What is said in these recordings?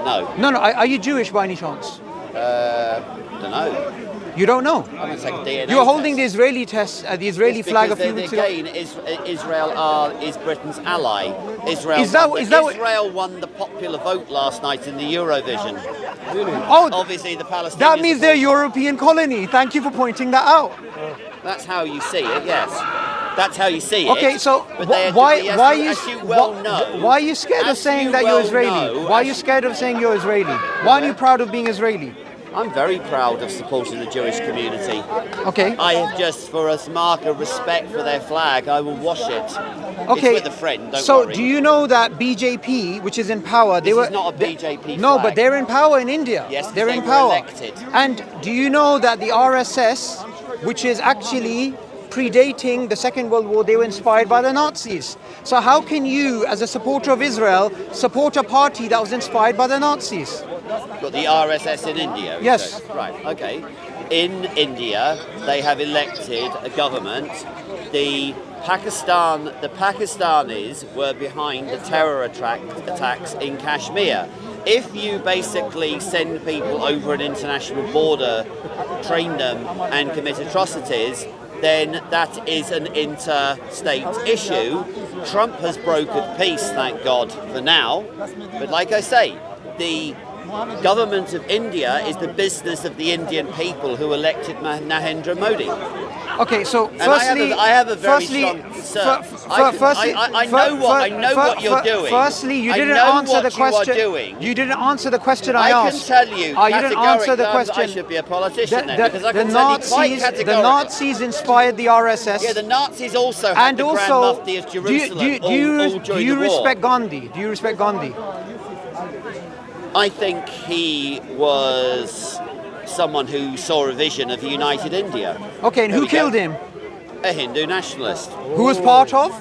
No. No. Are you Jewish by any chance? Don't know. You don't know? I'm going to take a DNA You were holding test. the Israeli the Israeli flag a few weeks ago. Again, Israel is Britain's ally. Israel won the popular vote last night in the Eurovision. Really? Oh, obviously the Palestinians. That means they're a European colony. Thank you for pointing that out. That's how you see it. Yes. That's how you see it. Okay, so why are you scared of saying that you're Israeli? Why are you scared of saying you're Israeli? Why aren't you proud of being Israeli? I'm very proud of supporting the Jewish community. Okay. I have just, for a mark of respect for their flag, I will wash it. Okay. It's with a friend, don't so worry. do you know that BJP, which is in power, this is not a BJP flag. No, but they're in power in India. Yes, they're in were power. Elected. And do you know that the RSS, which is actually predating the Second World War, they were inspired by the Nazis. So how can you, as a supporter of Israel, support a party that was inspired by the Nazis? Got the RSS in India? Yes. Right, okay. In India, they have elected a government. The Pakistanis were behind the terror attacks in Kashmir. If you basically send people over an international border, train them and commit atrocities, then that is an interstate issue. Trump has brokered peace, thank God, for now. But like I say, the government of India is the business of the Indian people who elected Narendra Modi. Okay, so firstly, I have a very strong. Sir, I know what you're doing. Firstly, you didn't answer the question. You didn't answer the question I asked. I can tell you. You didn't answer the question. I should be a politician then, because I the can tell you quite categorically. The Nazis inspired the RSS. Yeah, the Nazis also had the Grand Mufti of Jerusalem do you respect Gandhi? Do you respect Gandhi? I think he was someone who saw a vision of a united India. Okay, and who killed him? A Hindu nationalist. Who was part of?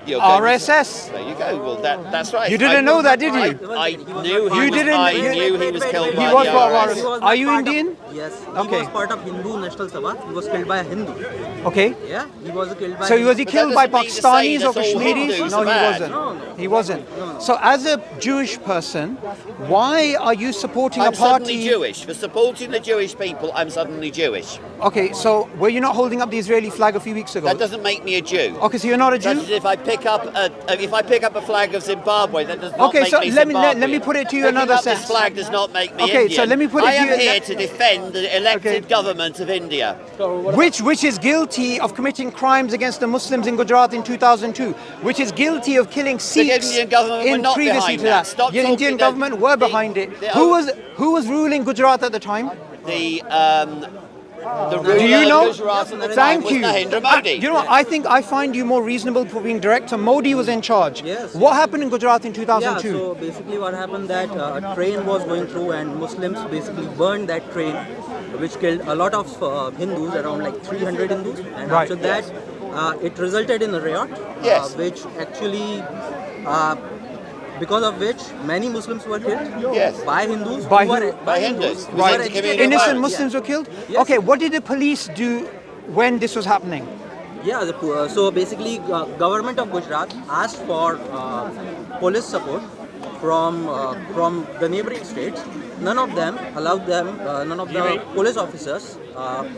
RSS. There you go. Well, that's right. You didn't know that, did you? I knew he was killed by the RSS. Are you Indian? Yes. He was part of Hindu National Sabha. He was killed by a Hindu. Okay. Yeah, he was killed by. So was he killed by Pakistanis or Kashmiris? No, he wasn't. No. He wasn't. So as a Jewish person, why are you supporting a party? I'm suddenly Jewish. For supporting the Jewish people, I'm suddenly Jewish. Okay, so were you not holding up the Israeli flag a few weeks ago? That doesn't make me a Jew. Okay, so you're not a Jew? That's if I pick up a flag of Zimbabwe, that does not make me Zimbabwean. Let me put it to you another sense. This flag does not make me okay, Indian. So let me put it I to you. am here to defend the elected government of India. Which is guilty of committing crimes against the Muslims in Gujarat in 2002, which is guilty of killing Sikhs the Indian government were not previously to that. that. The Indian government were behind it. Who was ruling Gujarat at the time? The ruler Do you know? of Gujarat at the time Thank was you. Narendra Modi. You know what? I find you more reasonable for being director. Modi was in charge. Yes. What happened in Gujarat in 2002? Yeah, so basically what happened that a train was going through and Muslims basically burned that train, which killed a lot of Hindus, around like 300 Hindus. And after that, it resulted in a riot, which actually... because of which many Muslims were killed by Hindus. By Hindus. Right. Innocent Muslims were killed? Yes. Okay, what did the police do when this was happening? Yeah, so basically government of Gujarat asked for police support from the neighboring states. None of them allowed them, none of the police officers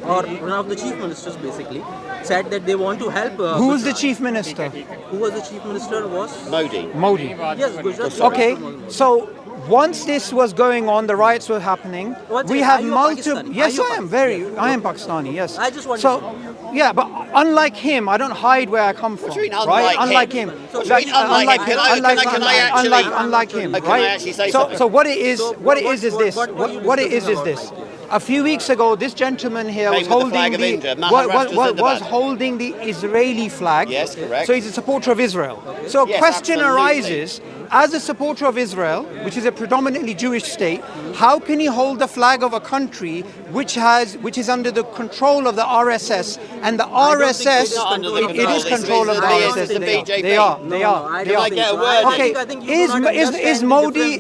or none of the chief ministers basically said that they want to help. Who was the chief minister? Who was the chief minister was? Modi. Yes, Gujarat. Okay, so once this was going on, the riots were happening. We have multiple. Yes, I am Pakistani. Yes. I just want yeah, but unlike him, I don't hide where I come from. Right? Unlike him. Unlike him. Right? Can I actually say something? So what it is is this. A few weeks ago, this gentleman here was holding the Israeli flag. Yes, correct. So he's a supporter of Israel. So a question arises, as a supporter of Israel, which is a predominantly Jewish state, how can he hold the flag of a country which is under the control of the RSS, and the RSS it is control of the RSS. They are. Okay. Is Modi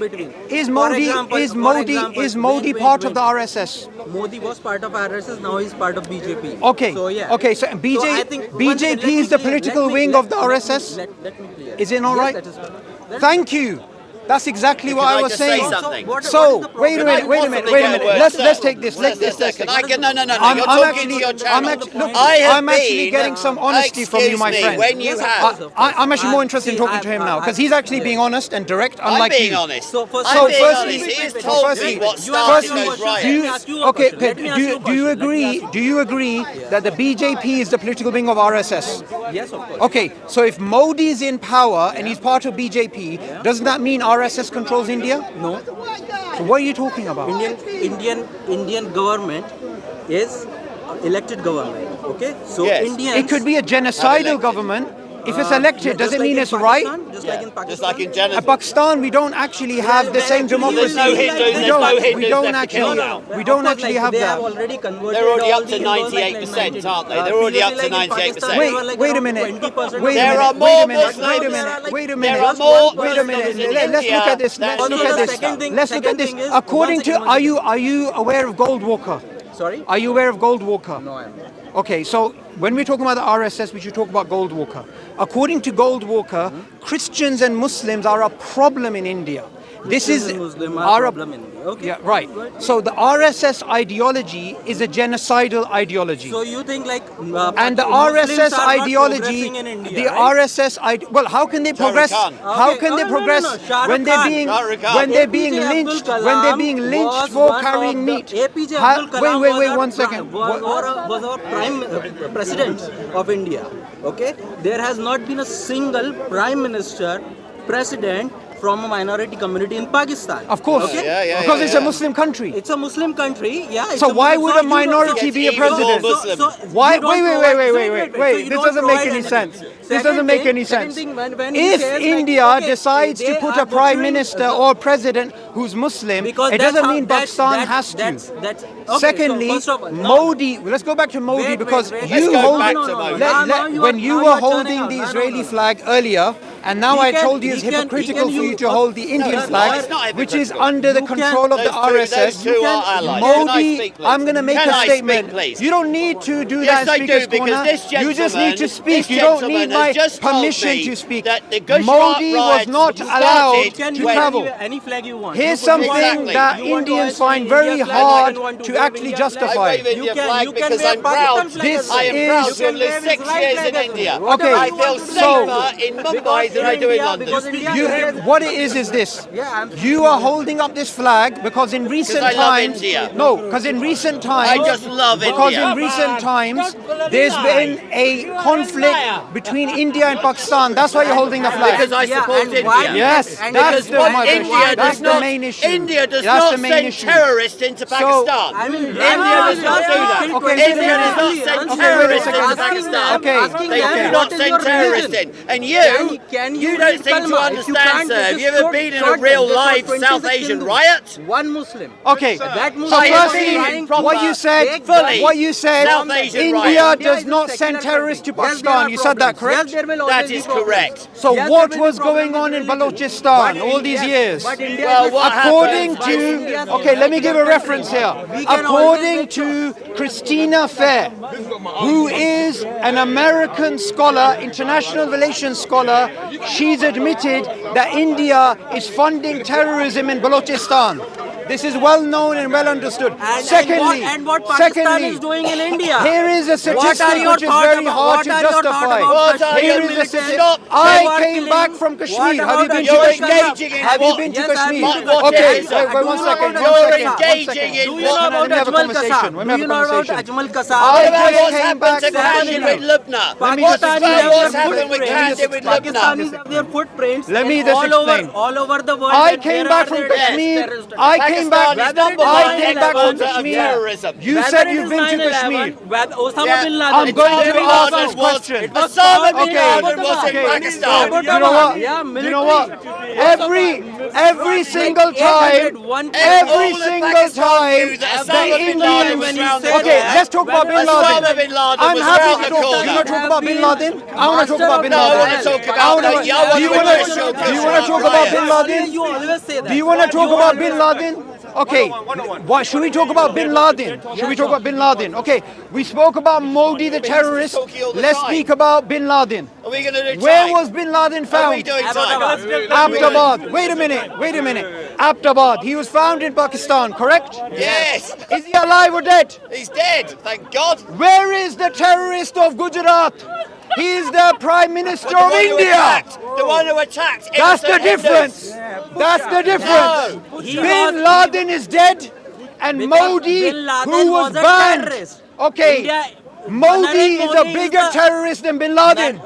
part of the RSS? Modi was part of RSS. Now he's part of BJP. Okay. So yeah. Okay. So BJP is the political wing of the RSS. Let me clear. Is it all right? That is right. Thank you. That's exactly what Can I I was just say saying. something? So wait a minute. Let's take this. Let's take. No. I'm You're talking actually, to your channel. I'm actually getting some honesty from you, my friend. When you have, I'm actually more interested in talking to him now because he's actually being honest and direct, unlike I'm being you. honest. So I'm being firstly- honest. He has so told firstly- me what You ask started me a those question. riots. Let me ask you a question. Let me ask you a Do you question. Let me agree? ask Do you agree that the BJP is the political wing of RSS? Yes, of course. Okay, so if Modi is in power and he's part of BJP, doesn't that mean RSS controls India? No. So what are you talking about? Indian government is elected government. Okay, so Yes. Indians. It could be a genocidal government. If it's elected, does it mean it's right? Just like in Pakistan. Just like in At Genesis. Pakistan, we don't actually have the same democracy. There's no Hindus, We there's no don't. Hindus We don't left to kill actually. now. We don't Of course, actually like, have they that. have already converted. They're already all up the to Hindus, 98%, aren't they? They're already up to previously, like, in 98%. Pakistan, they were, like, Wait a around minute. 20%. Wait a There minute. are Wait more a minute. Muslims. Wait a minute. Wait a minute. There are more Wait a minute. Muslims in Let's look at this. India Let's look than at in this. Pakistan. Let's look at this. According to, are you aware of Goldwalker? Sorry? Are you aware of Goldwalker? No, I'm not. Okay, so when we're talking about the RSS, we should talk about Goldwalker. According to Goldwalker, Christians and Muslims are a problem in India. This is Christians and Muslims are a problem in India. Okay. Yeah, right. So the RSS ideology is a genocidal ideology. So you think like And the Muslims RSS are not ideology, progressing in India, the right? RSS, well, how can they progress? Khan. How Okay. can they Oh, no, progress Shah Rukh when they're Khan. being Shah Rukh Khan. when they're being APJ Abdul lynched Kalam when they're being lynched was for one carrying of the- meat? APJ Abdul Kalam Wait, was one our second. was our prime president of India. Okay, there has not been a single prime minister, president from a minority community in Pakistan. Of course, Yeah, because it's a yeah. Muslim country. It's a Muslim country, yeah. it's So a why Muslim- would so a you don't- minority be a It's evil president? Muslim. Why? you don't Wait. provide- so you This don't doesn't make provide any anything. sense. This Second doesn't make thing- any second sense. thing, when he If says, like, India okay, decides to they put are a prime butchering- minister or president who's Muslim, because it that's doesn't how- mean that's- Pakistan that's- has to. That's okay, Secondly, so first of all, Modi. Let's go back to Modi Wait, because wait. you Let's go hold back it. to Modi. When you were holding the Israeli flag earlier, and now I told you it's hypocritical for you to hold the Indian it's flag, not. It's not which is hypocritical. under the You can- control of the RSS. Those two are allies. Can I Modi, speak, please? I'm going to make Can a I statement. speak, please? You don't need to do Yes, that I in Speaker's do, because Corner. this You just need to gentleman- speak. this You don't need gentleman my has just told permission me to speak. that the Gujarat Modi was riots not started allowed when- to travel. Any flag you want. Here's You can- something Exactly. that You want to Indians hoist find India very flag, you hard can want to wave actually India flag. justify. I wave India You can- flag you can because wear I'm proud. Pakistan flag as I am well. proud You to have can lived wear 6 Israel years flag in as India. well. Okay, I feel so- safer in Mumbai than I do in London. Because India What it is this. You are holding up this flag because in recent I love times, India. no, because in recent times, I just love because India. in recent times, there's been a conflict between India and Pakistan. That's why you're holding the flag. Because I Yeah, support and India. why- Yes, and that's because the, why- India that's does the not, main issue. India does That's not the main send issue. terrorists into Pakistan. I mean, India does not do that. Okay, India does not send terrorists into Pakistan. They do not send terrorists in. And you don't seem to understand, sir. Have you ever been in a real live South Asian riot? One Muslim. Okay, That so Muslim I have firstly, been in what you said, fully what you said, South Asian India riot. does not send terrorists to Pakistan. You said that correct? That is correct. So what was going on in Balochistan all these years? Well, what According happened? to, okay, let me give a reference here. According to Christina Fair, who is an American scholar, international relations scholar, she's admitted that India is funding terrorism in Balochistan. This is well known and well understood. Secondly, and what Pakistan is doing in India? here is a statistic your which is thoughts very about- hard what to are your thoughts justify. about What are Here your is a military- statistic. Stop. I They were came killing- back from Kashmir. Have you about been to You're Kashmir? engaging in Have you what? been to Yes, I've Kashmir? been to Okay, Kashmir. wait, one second. You're engaging in Do you know what? about Let me have a Ajmal conversation. Kasab? Let me Do have you a know about conversation. Ajmal What Kasab? I about just what's came happened back to from Kashmir Kashmir. with Lebanon? Let me What's just about explain. what's happened with Kashmir with Lebanon? Pakistanis have their footprints Let me in just all explain. over the world. I and came there back are from their Kashmir. terrorist I came back. Pakistan is number I one came back from headquarter of Kashmir. terrorism. You said you've been to Kashmir. Osama bin Laden. I'm going to Osama ask bin this Laden question. Osama bin Okay, Laden was in okay. Pakistan. You know what? You know what? Every single time, every single time, the Indians. Okay, let's talk about bin Laden. I'm happy to talk. You want to talk about bin Laden? I want to talk about bin No, I Laden. want to talk about Do you want to talk about bin Laden? You always say that. Do you want to talk about bin Laden? Okay, why should we talk about Bin Laden? Should we talk about Bin Laden? Okay, we spoke about Modi the terrorist. Let's speak about Bin Laden. Are we going to do time? Where was Bin Laden Are we found? doing time? Abtabad. Wait a minute. Abtabad. He was found in Pakistan, correct? Yes. Is he alive or dead? He's dead, thank God. Where is the terrorist of Gujarat? He is the Prime Minister of India. The one who attacked. That's the innocent difference. Hindus. That's the difference. No. Bin Laden is dead, and Modi, Bin Laden who was was a banned. terrorist. Okay, India- Modi is a Modi is bigger the- terrorist than Bin Laden.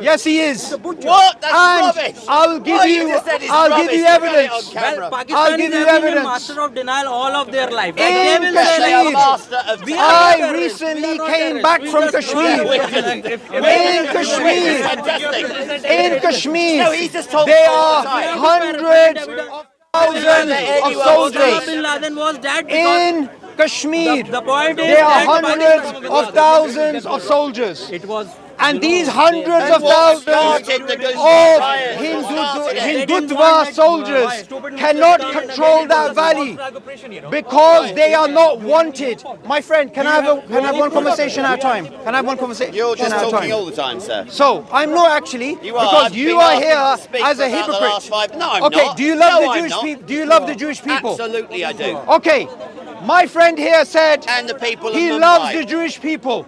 Yes, he is. What? That's And rubbish. I'll give What you, just said is I'll rubbish. give you Look at it evidence. on camera. Well, I'll Pakistanis give you have been a evidence. master of denial all of their life. Like, In they will They say, are Kashmir. master of We time. are I terrorists. recently We are not came terrorists. back We from just Kashmir. In Kashmir. Fantastic. In Kashmir, No, he's just talking there all are the time. hundreds of thousands of Osama soldiers. Bin Laden was dead because In Kashmir, the point is there are that hundreds of thousands of soldiers. it was. And these hundreds of What thousands started the Gujarat of riots? What started it? Hindutva soldiers cannot control that valley because they are not wanted. My friend, can I have one conversation at a time? Can I have one conversation You're just at a talking time? all the time, sir. So I'm not actually, You are. because I've you been are asking here to speak as for a about the hypocrite. last 5 No, I'm Okay, not. do you love No, the I'm Jewish not. people? Do you love the Jewish people? Absolutely, I do. Okay, my friend here said And the people of he Mumbai. loves the Jewish people,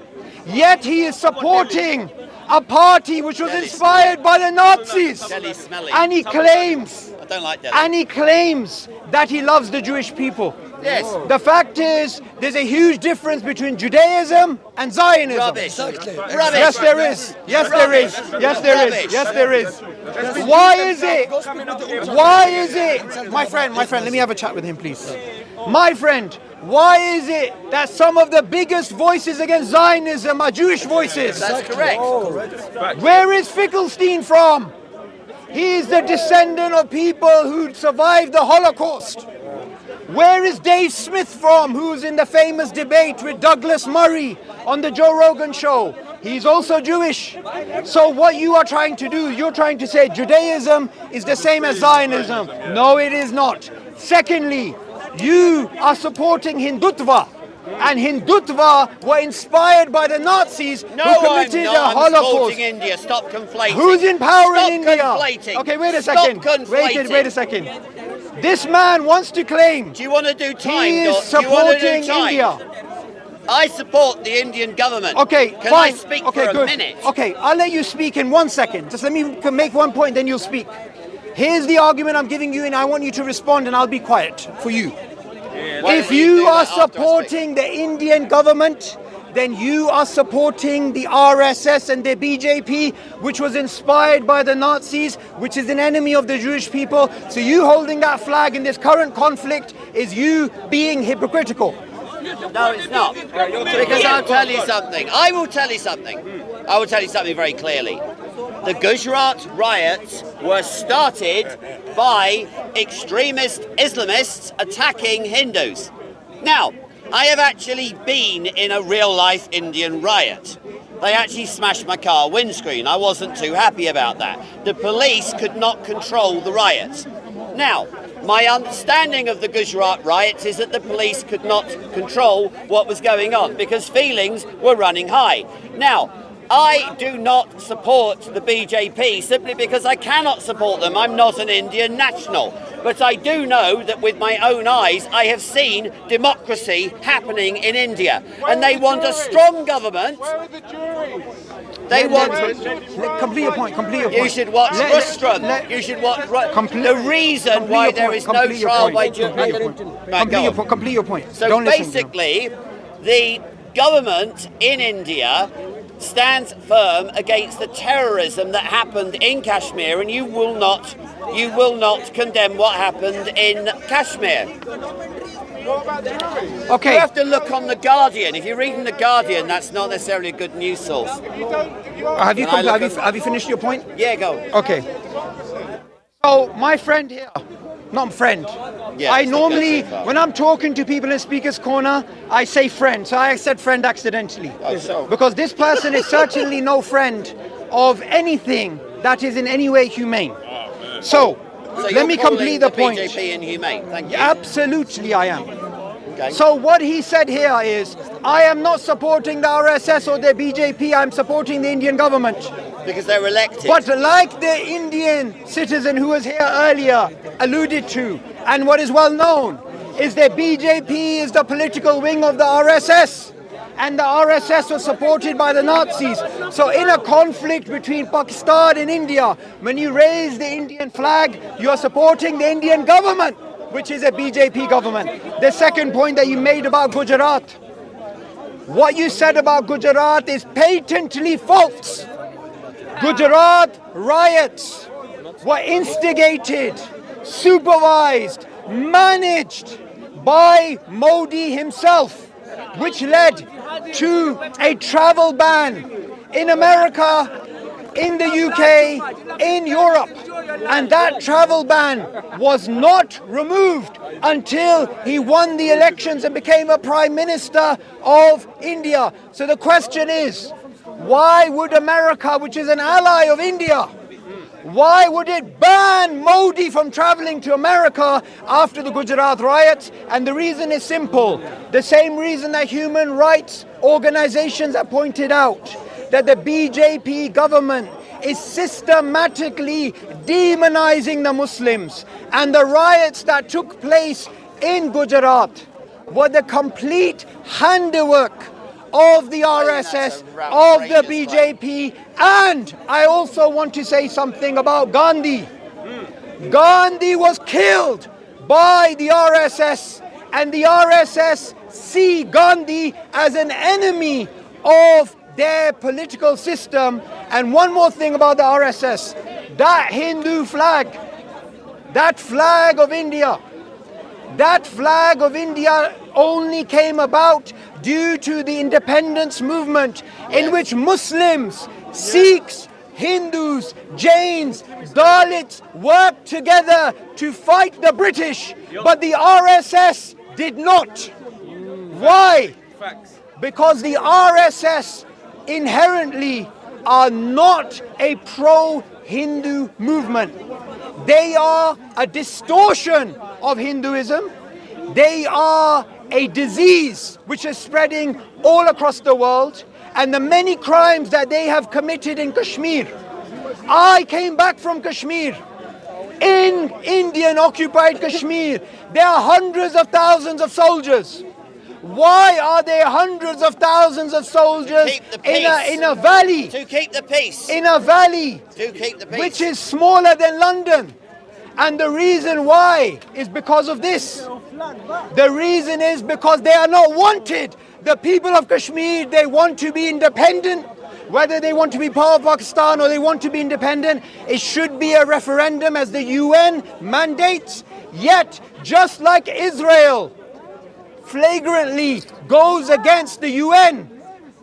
yet he is supporting a party which was inspired by the Nazis, Delhi's smelly. and he claims I don't like Delhi. that he loves the Jewish people. Yes. The fact is, there's a huge difference between Judaism and Zionism. Rubbish. Rubbish. Yes, there is. Yes, there is. Yes, there is. Yes, there is. Why is it? Why is it? My friend, let me have a chat with him, please. My friend, why is it that some of the biggest voices against Zionism are Jewish voices? That's correct. Where is Finkelstein from? He is the descendant of people who survived the Holocaust. Where is Dave Smith from, who's in the famous debate with Douglas Murray on the Joe Rogan show? He's also Jewish. So what you are trying to do, you're trying to say Judaism is the same as Zionism. No, it is not. Secondly, you are supporting Hindutva. And Hindutva were inspired by the Nazis No, who committed I'm the not. I'm Holocaust. supporting India. Stop conflating. Who's in power Stop in India? Conflating. Okay, wait a Stop second. conflating. Wait a second. This man wants to claim Do you want to do time, he is Doc? Do you want to do supporting time? India. I support the Indian government. Okay, Can fine. I speak okay, for a good. minute? Okay, I'll let you speak in 1 second. Just let me make one point, then you'll speak. Here's the argument I'm giving you, and I want you to respond, and I'll be quiet for you. Why If don't you you do are that after I speak? supporting the Indian government, then you are supporting the RSS and the BJP, which was inspired by the Nazis, which is an enemy of the Jewish people. So you holding that flag in this current conflict is you being hypocritical. No, it's not. Because I'll tell you something. I will tell you something. I will tell you something very clearly. The Gujarat riots were started by extremist Islamists attacking Hindus. Now, I have actually been in a real-life Indian riot. They actually smashed my car windscreen. I wasn't too happy about that. The police could not control the riots. Now, my understanding of the Gujarat riots is that the police could not control what was going on because feelings were running high. Now, I do not support the BJP simply because I cannot support them. I'm not an Indian national. But I do know that with my own eyes, I have seen democracy happening in India. And they want a strong government. They want... Complete your point. You should watch Rustrum. You should watch... The reason why there is no trial by jury... Complete your point. So Don't listen to him. basically, the government in India stands firm against the terrorism that happened in Kashmir, and you will not condemn what happened in Kashmir. Okay. You have to look on The Guardian. If you're reading The Guardian, that's not necessarily a good news source. Have you finished your point? Yeah, go. Okay. So my friend here, not friend. Yeah, I it's normally, okay so far. when I'm talking to people in Speaker's Corner, I say friend. So I said friend accidentally. Because this person is certainly no friend of anything that is in any way humane. So, So let me you're calling complete the point. BJP inhumane. Thank you. Absolutely, I am. Okay. So what he said here is, I am not supporting the RSS or the BJP, I'm supporting the Indian government. Because they're elected. But like the Indian citizen who was here earlier alluded to, and what is well known, is that BJP is the political wing of the RSS. And the RSS was supported by the Nazis. So in a conflict between Pakistan and India, when you raise the Indian flag, you are supporting the Indian government, which is a BJP government. The second point that you made about Gujarat. What you said about Gujarat is patently false. Gujarat riots were instigated, supervised, managed by Modi himself, which led to a travel ban in America, in the UK, in Europe. And that travel ban was not removed until he won the elections and became a Prime Minister of India. So the question is, why would America, which is an ally of India, why would it ban Modi from traveling to America after the Gujarat riots? And the reason is simple. The same reason that human rights organizations have pointed out, that the BJP government is systematically demonizing the Muslims. And the riots that took place in Gujarat were the complete handiwork of the RSS, of the BJP, and I also want to say something about Gandhi. Gandhi was killed by the RSS, and the RSS see Gandhi as an enemy of their political system. And one more thing about the RSS, that Hindu flag, that flag of India, only came about due to the independence movement in which Muslims, Sikhs, Hindus, Jains, Dalits worked together to fight the British, but the RSS did not. Why? Because the RSS inherently are not a pro-Hindu movement. They are a distortion of Hinduism. They are a disease which is spreading all across the world, and the many crimes that they have committed in Kashmir. I came back from Kashmir. In Indian occupied Kashmir, there are hundreds of thousands of soldiers. Why are there hundreds of thousands of soldiers in a valley? To keep the peace. In a valley To keep the peace. which is smaller than London. And the reason why is because of this. The reason is because they are not wanted. The people of Kashmir, they want to be independent. Whether they want to be part of Pakistan or they want to be independent, it should be a referendum as the UN mandates. Yet, just like Israel flagrantly goes against the UN,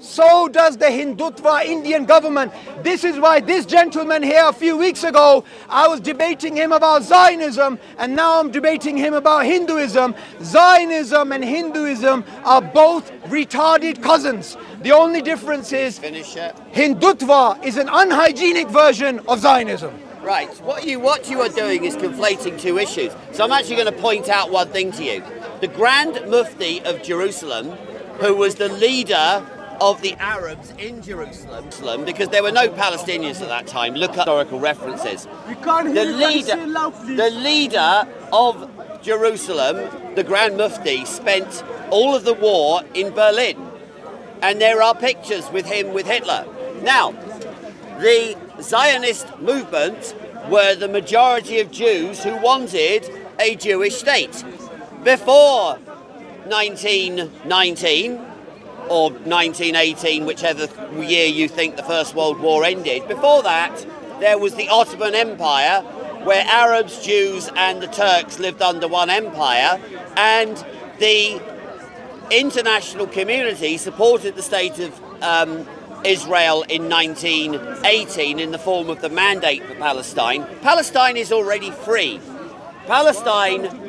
so does the Hindutva Indian government. This is why this gentleman here a few weeks ago, I was debating him about Zionism, and now I'm debating him about Hinduism. Zionism and Hinduism are both retarded cousins. The only difference is Hindutva is an unhygienic version of Zionism. Right, what you are doing is conflating two issues. So I'm actually going to point out one thing to you. The Grand Mufti of Jerusalem, who was the leader of the Arabs in Jerusalem, because there were no Palestinians at that time. Look at historical references. The leader of Jerusalem, the Grand Mufti, spent all of the war in Berlin. And there are pictures with him with Hitler. Now, the Zionist movement were the majority of Jews who wanted a Jewish state. Before 1919, or 1918, whichever year you think the First World War ended. Before that, there was the Ottoman Empire, where Arabs, Jews and the Turks lived under one empire, and the international community supported the state of Israel in 1918 in the form of the Mandate for Palestine. Palestine is already free. Palestine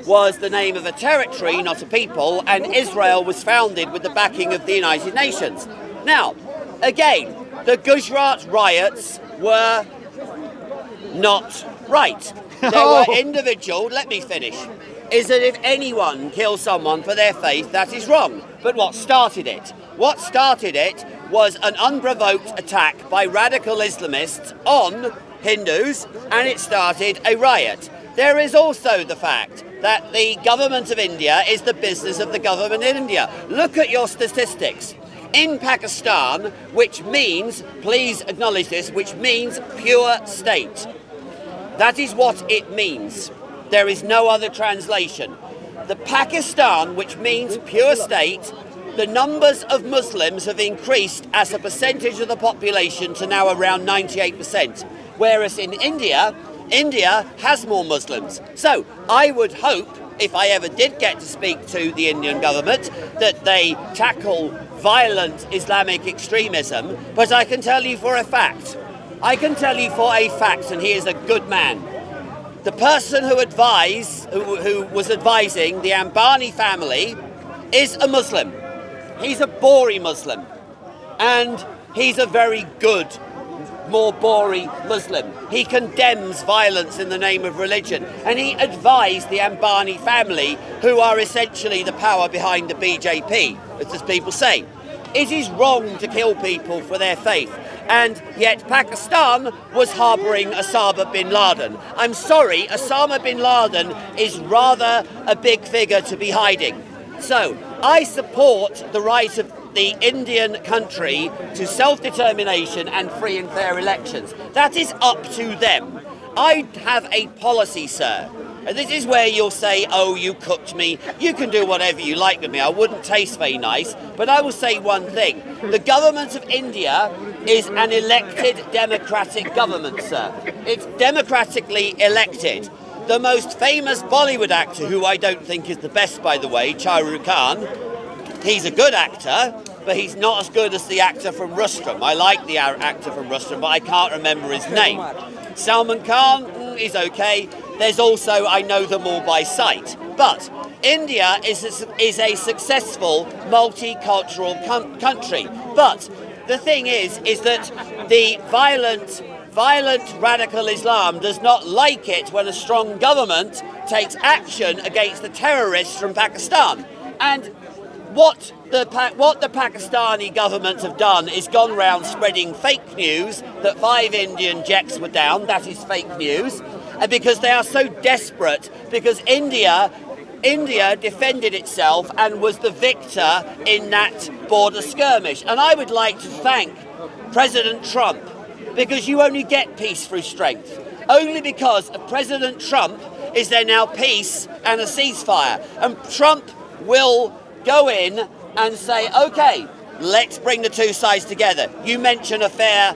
was the name of a territory, not a people, and Israel was founded with the backing of the United Nations. Now, again, the Gujarat riots were not right. There were individual, let me finish, is that if anyone kills someone for their faith, that is wrong. But what started it? What started it was an unprovoked attack by radical Islamists on Hindus, and it started a riot. There is also the fact that the government of India is the business of the government in India. Look at your statistics. In Pakistan, which means, please acknowledge this, which means pure state. That is what it means. There is no other translation. The Pakistan, which means pure state, the numbers of Muslims have increased as a percentage of the population to now around 98%. Whereas in India, India has more Muslims. So I would hope, if I ever did get to speak to the Indian government, that they tackle violent Islamic extremism. But I can tell you for a fact, and he is a good man, the person who was advising the Ambani family is a Muslim. He's a Bori Muslim, and he's a very good, more Bori Muslim. He condemns violence in the name of religion, and he advised the Ambani family, who are essentially the power behind the BJP, as people say. It is wrong to kill people for their faith, and yet Pakistan was harbouring Osama bin Laden. I'm sorry, Osama bin Laden is rather a big figure to be hiding. So I support the right of the Indian country to self-determination and free and fair elections. That is up to them. I have a policy, sir. And this is where you'll say, oh, you cooked me. You can do whatever you like with me. I wouldn't taste very nice. But I will say one thing. The government of India is an elected democratic government, sir. It's democratically elected. The most famous Bollywood actor, who I don't think is the best, by the way, Shah Rukh Khan, he's a good actor, but he's not as good as the actor from Rustam. I like the actor from Rustam, but I can't remember his name. Salman Khan is okay. There's also, I know them all by sight. But India is a successful multicultural country. But the thing is that the violent radical Islam does not like it when a strong government takes action against the terrorists from Pakistan. And what the Pakistani government have done is gone round spreading fake news that 5 Indian jets were down. That is fake news. And because they are so desperate, because India defended itself and was the victor in that border skirmish. And I would like to thank President Trump, because you only get peace through strength. Only because of President Trump is there now peace and a ceasefire. And Trump will go in and say, okay, let's bring the two sides together. You mention a fair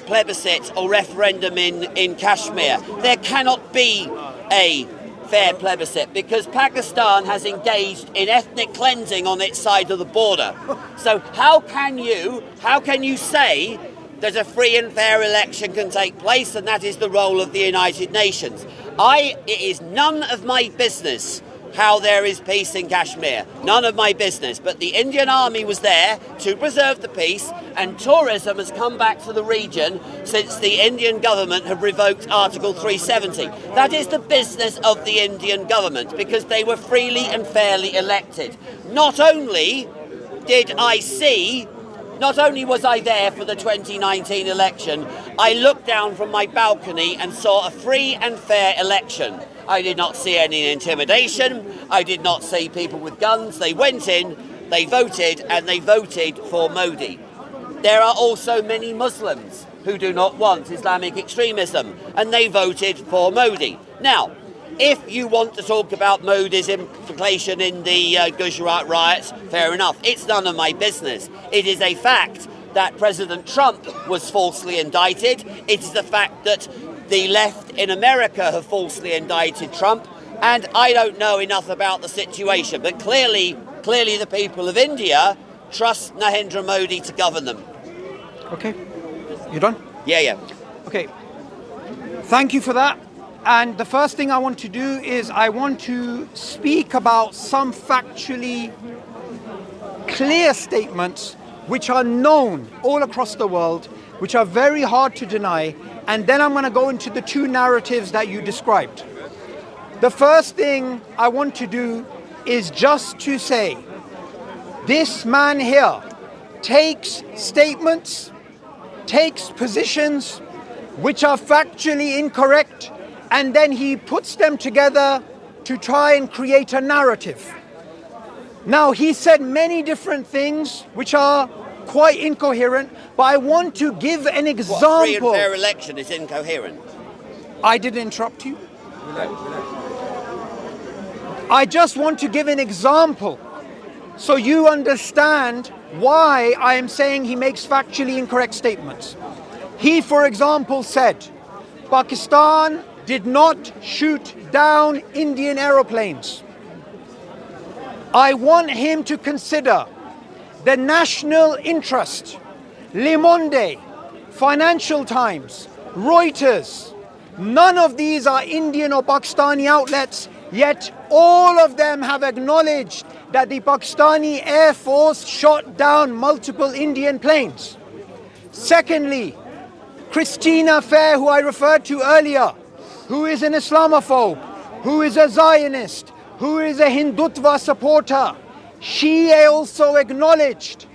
plebiscite or referendum in Kashmir. There cannot be a fair plebiscite because Pakistan has engaged in ethnic cleansing on its side of the border. So how can you say that a free and fair election can take place, and that is the role of the United Nations? It is none of my business how there is peace in Kashmir. None of my business. But the Indian Army was there to preserve the peace, and tourism has come back to the region since the Indian government have revoked Article 370. That is the business of the Indian government, because they were freely and fairly elected. Not only was I there for the 2019 election, I looked down from my balcony and saw a free and fair election. I did not see any intimidation. I did not see people with guns. They went in, they voted, and they voted for Modi. There are also many Muslims who do not want Islamic extremism, and they voted for Modi. Now, if you want to talk about Modi's implication in the Gujarat riots, fair enough. It's none of my business. It is a fact that President Trump was falsely indicted. It is the fact that the left in America have falsely indicted Trump. And I don't know enough about the situation, but clearly the people of India trust Narendra Modi to govern them. Okay. You done? Yeah. Okay. Thank you for that. And the first thing I want to do is I want to speak about some factually clear statements which are known all across the world, which are very hard to deny, and then I'm going to go into the two narratives that you described. The first thing I want to do is just to say, this man here takes statements, takes positions which are factually incorrect, and then he puts them together to try and create a narrative. Now, he said many different things which are quite incoherent, but I want to give an example. What, free and fair election is incoherent? I didn't interrupt you. I just want to give an example so you understand why I am saying he makes factually incorrect statements. He, for example, said Pakistan did not shoot down Indian aeroplanes. I want him to consider the national interest. Le Monde, Financial Times, Reuters, none of these are Indian or Pakistani outlets, yet all of them have acknowledged that the Pakistani Air Force shot down multiple Indian planes. Secondly, Christina Fair, who I referred to earlier, who is an Islamophobe, who is a Zionist, who is a Hindutva supporter, she also acknowledged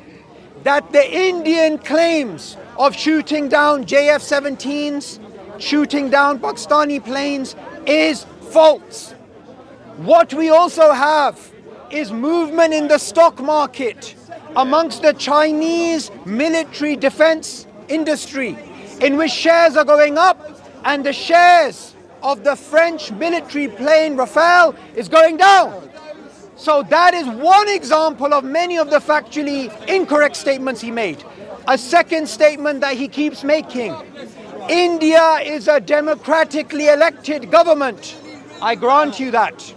that the Indian claims of shooting down JF-17s, shooting down Pakistani planes is false. What we also have is movement in the stock market amongst the Chinese military defense industry, in which shares are going up and the shares of the French military plane Rafale is going down. So that is one example of many of the factually incorrect statements he made. A second statement that he keeps making: India is a democratically elected government. I grant you that.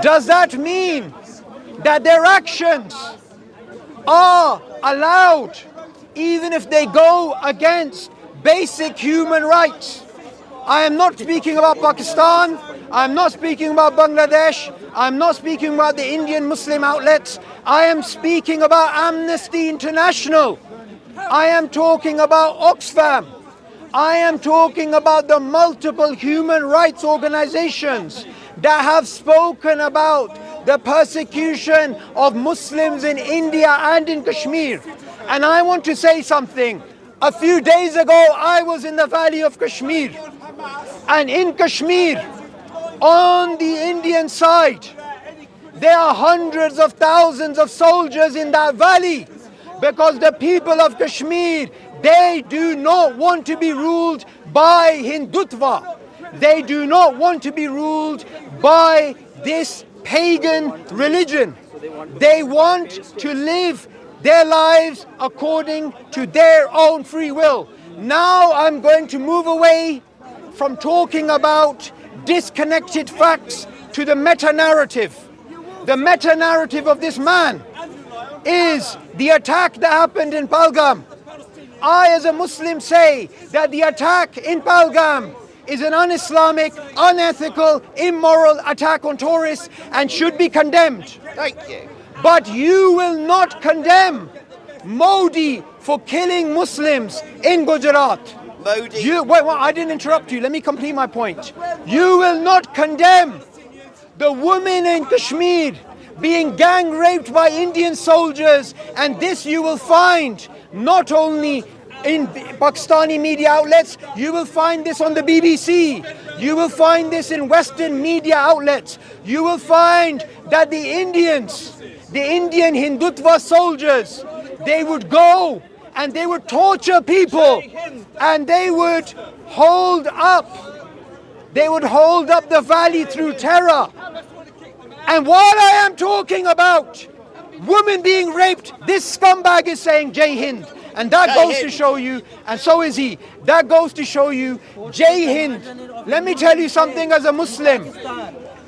Does that mean that their actions are allowed even if they go against basic human rights? I am not speaking about Pakistan, I'm not speaking about Bangladesh, I'm not speaking about the Indian Muslim outlets, I am speaking about Amnesty International, I am talking about Oxfam, I am talking about the multiple human rights organizations that have spoken about the persecution of Muslims in India and in Kashmir. And I want to say something. A few days ago, I was in the valley of Kashmir. And in Kashmir, on the Indian side, there are hundreds of thousands of soldiers in that valley, because the people of Kashmir, they do not want to be ruled by Hindutva. They do not want to be ruled by this pagan religion. They want to live their lives according to their own free will. Now I'm going to move away from talking about disconnected facts to the meta-narrative. The meta-narrative of this man is the attack that happened in Pahalgam. I, as a Muslim, say that the attack in Pahalgam is an un-Islamic, unethical, immoral attack on tourists and should be condemned. Thank you. But you will not condemn Modi for killing Muslims in Gujarat. Modi. Wait, I didn't interrupt you. Let me complete my point. You will not condemn the women in Kashmir being gang raped by Indian soldiers, and this you will find not only in Pakistani media outlets, you will find this on the BBC, you will find this in Western media outlets, you will find that the Indian Hindutva soldiers, they would go and they would torture people and they would hold up the valley through terror. And while I am talking about women being raped, this scumbag is saying Jai Hind. And that goes to show you, and so is he, that goes to show you, Jai Hind. Let me tell you something as a Muslim.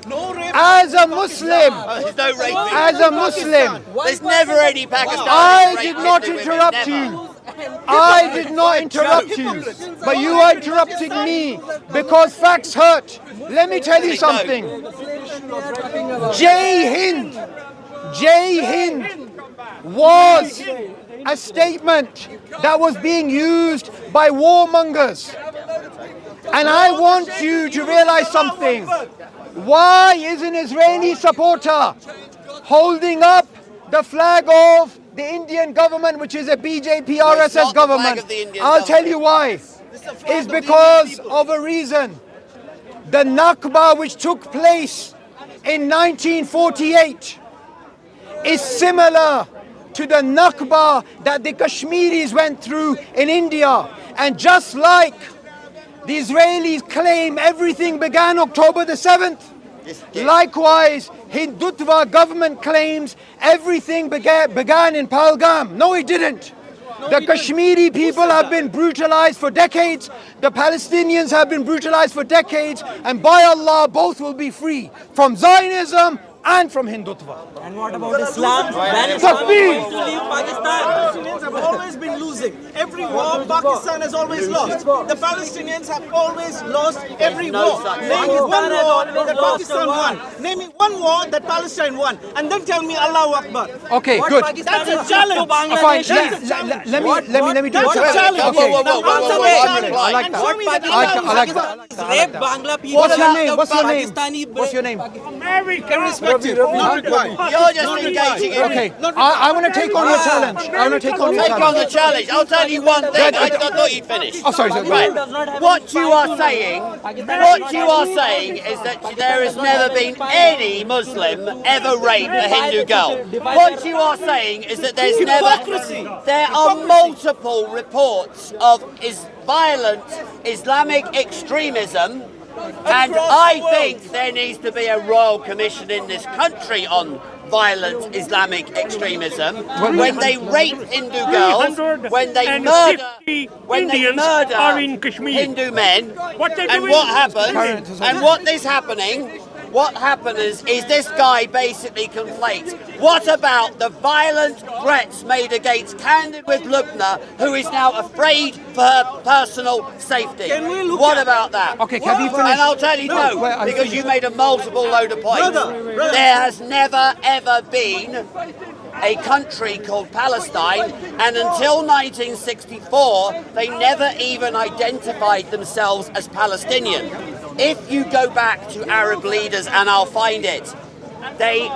As a Muslim, there's never any Pakistani. I did not interrupt you. I did not interrupt you, but you are interrupting me because facts hurt. Let me tell you something. Jai Hind was a statement that was being used by warmongers. And I want you to realize something. Why is an Israeli supporter holding up the flag of the Indian government, which is a BJP RSS government? I'll tell you why. It's because of a reason. The Nakba, which took place in 1948, is similar to the Nakba that the Kashmiris went through in India. And just like the Israelis claim everything began October the 7th, likewise, Hindutva government claims everything began in Pahalgam. No, it didn't. The Kashmiri people have been brutalized for decades. The Palestinians have been brutalized for decades. And by Allah, both will be free from Zionism and from Hindutva. And what about Islam? Takbir! To leave Pakistan. Palestinians have always been losing. Every war, Pakistan has always lost. The Palestinians have always lost every war. Name me one war that Pakistan won. Name me one war that Palestine won. And then tell me Allahu Akbar. Okay, good. That's a challenge. Fine. Let me do That's a it. challenge. Okay. Now answer the challenge. I like And that. show me that I like that. Rape Bangla people. What's your name? What's your name? Pakistani What's your name? irrespective, not required. You're just engaging in. Okay. I want to take on your challenge. I want to take on your Take on the challenge. challenge. I'll tell you one thing. I thought you'd finished. Oh, sorry. Right. What you are saying is that there has never been any Muslim ever raped a Hindu girl. What you are saying is that there are multiple reports of violent Islamic extremism. And I think there needs to be a royal commission in this country on violent Islamic extremism. When they rape Hindu girls, when they murder Hindu men, and what happens, and what happens is this guy basically conflates. What about the violent threats made against Candid with Lubna, who is now afraid for her personal safety? What about that? Okay, can you finish? And I'll tell you because you made a multiple load of points. There has never ever been a country called Palestine, and until 1964 they never even identified themselves as Palestinian. If you go back to Arab leaders, and I'll find it, they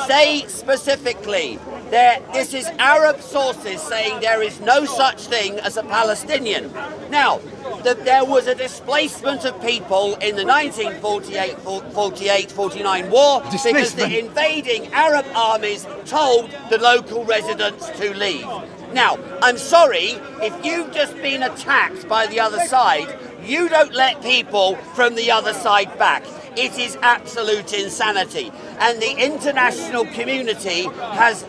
say specifically that this is Arab sources saying there is no such thing as a Palestinian. Now, there was a displacement of people in the 1948-49 war because the invading Arab armies told the local residents to leave. Now, I'm sorry, if you've just been attacked by the other side, you don't let people from the other side back. It is absolute insanity. And the international community has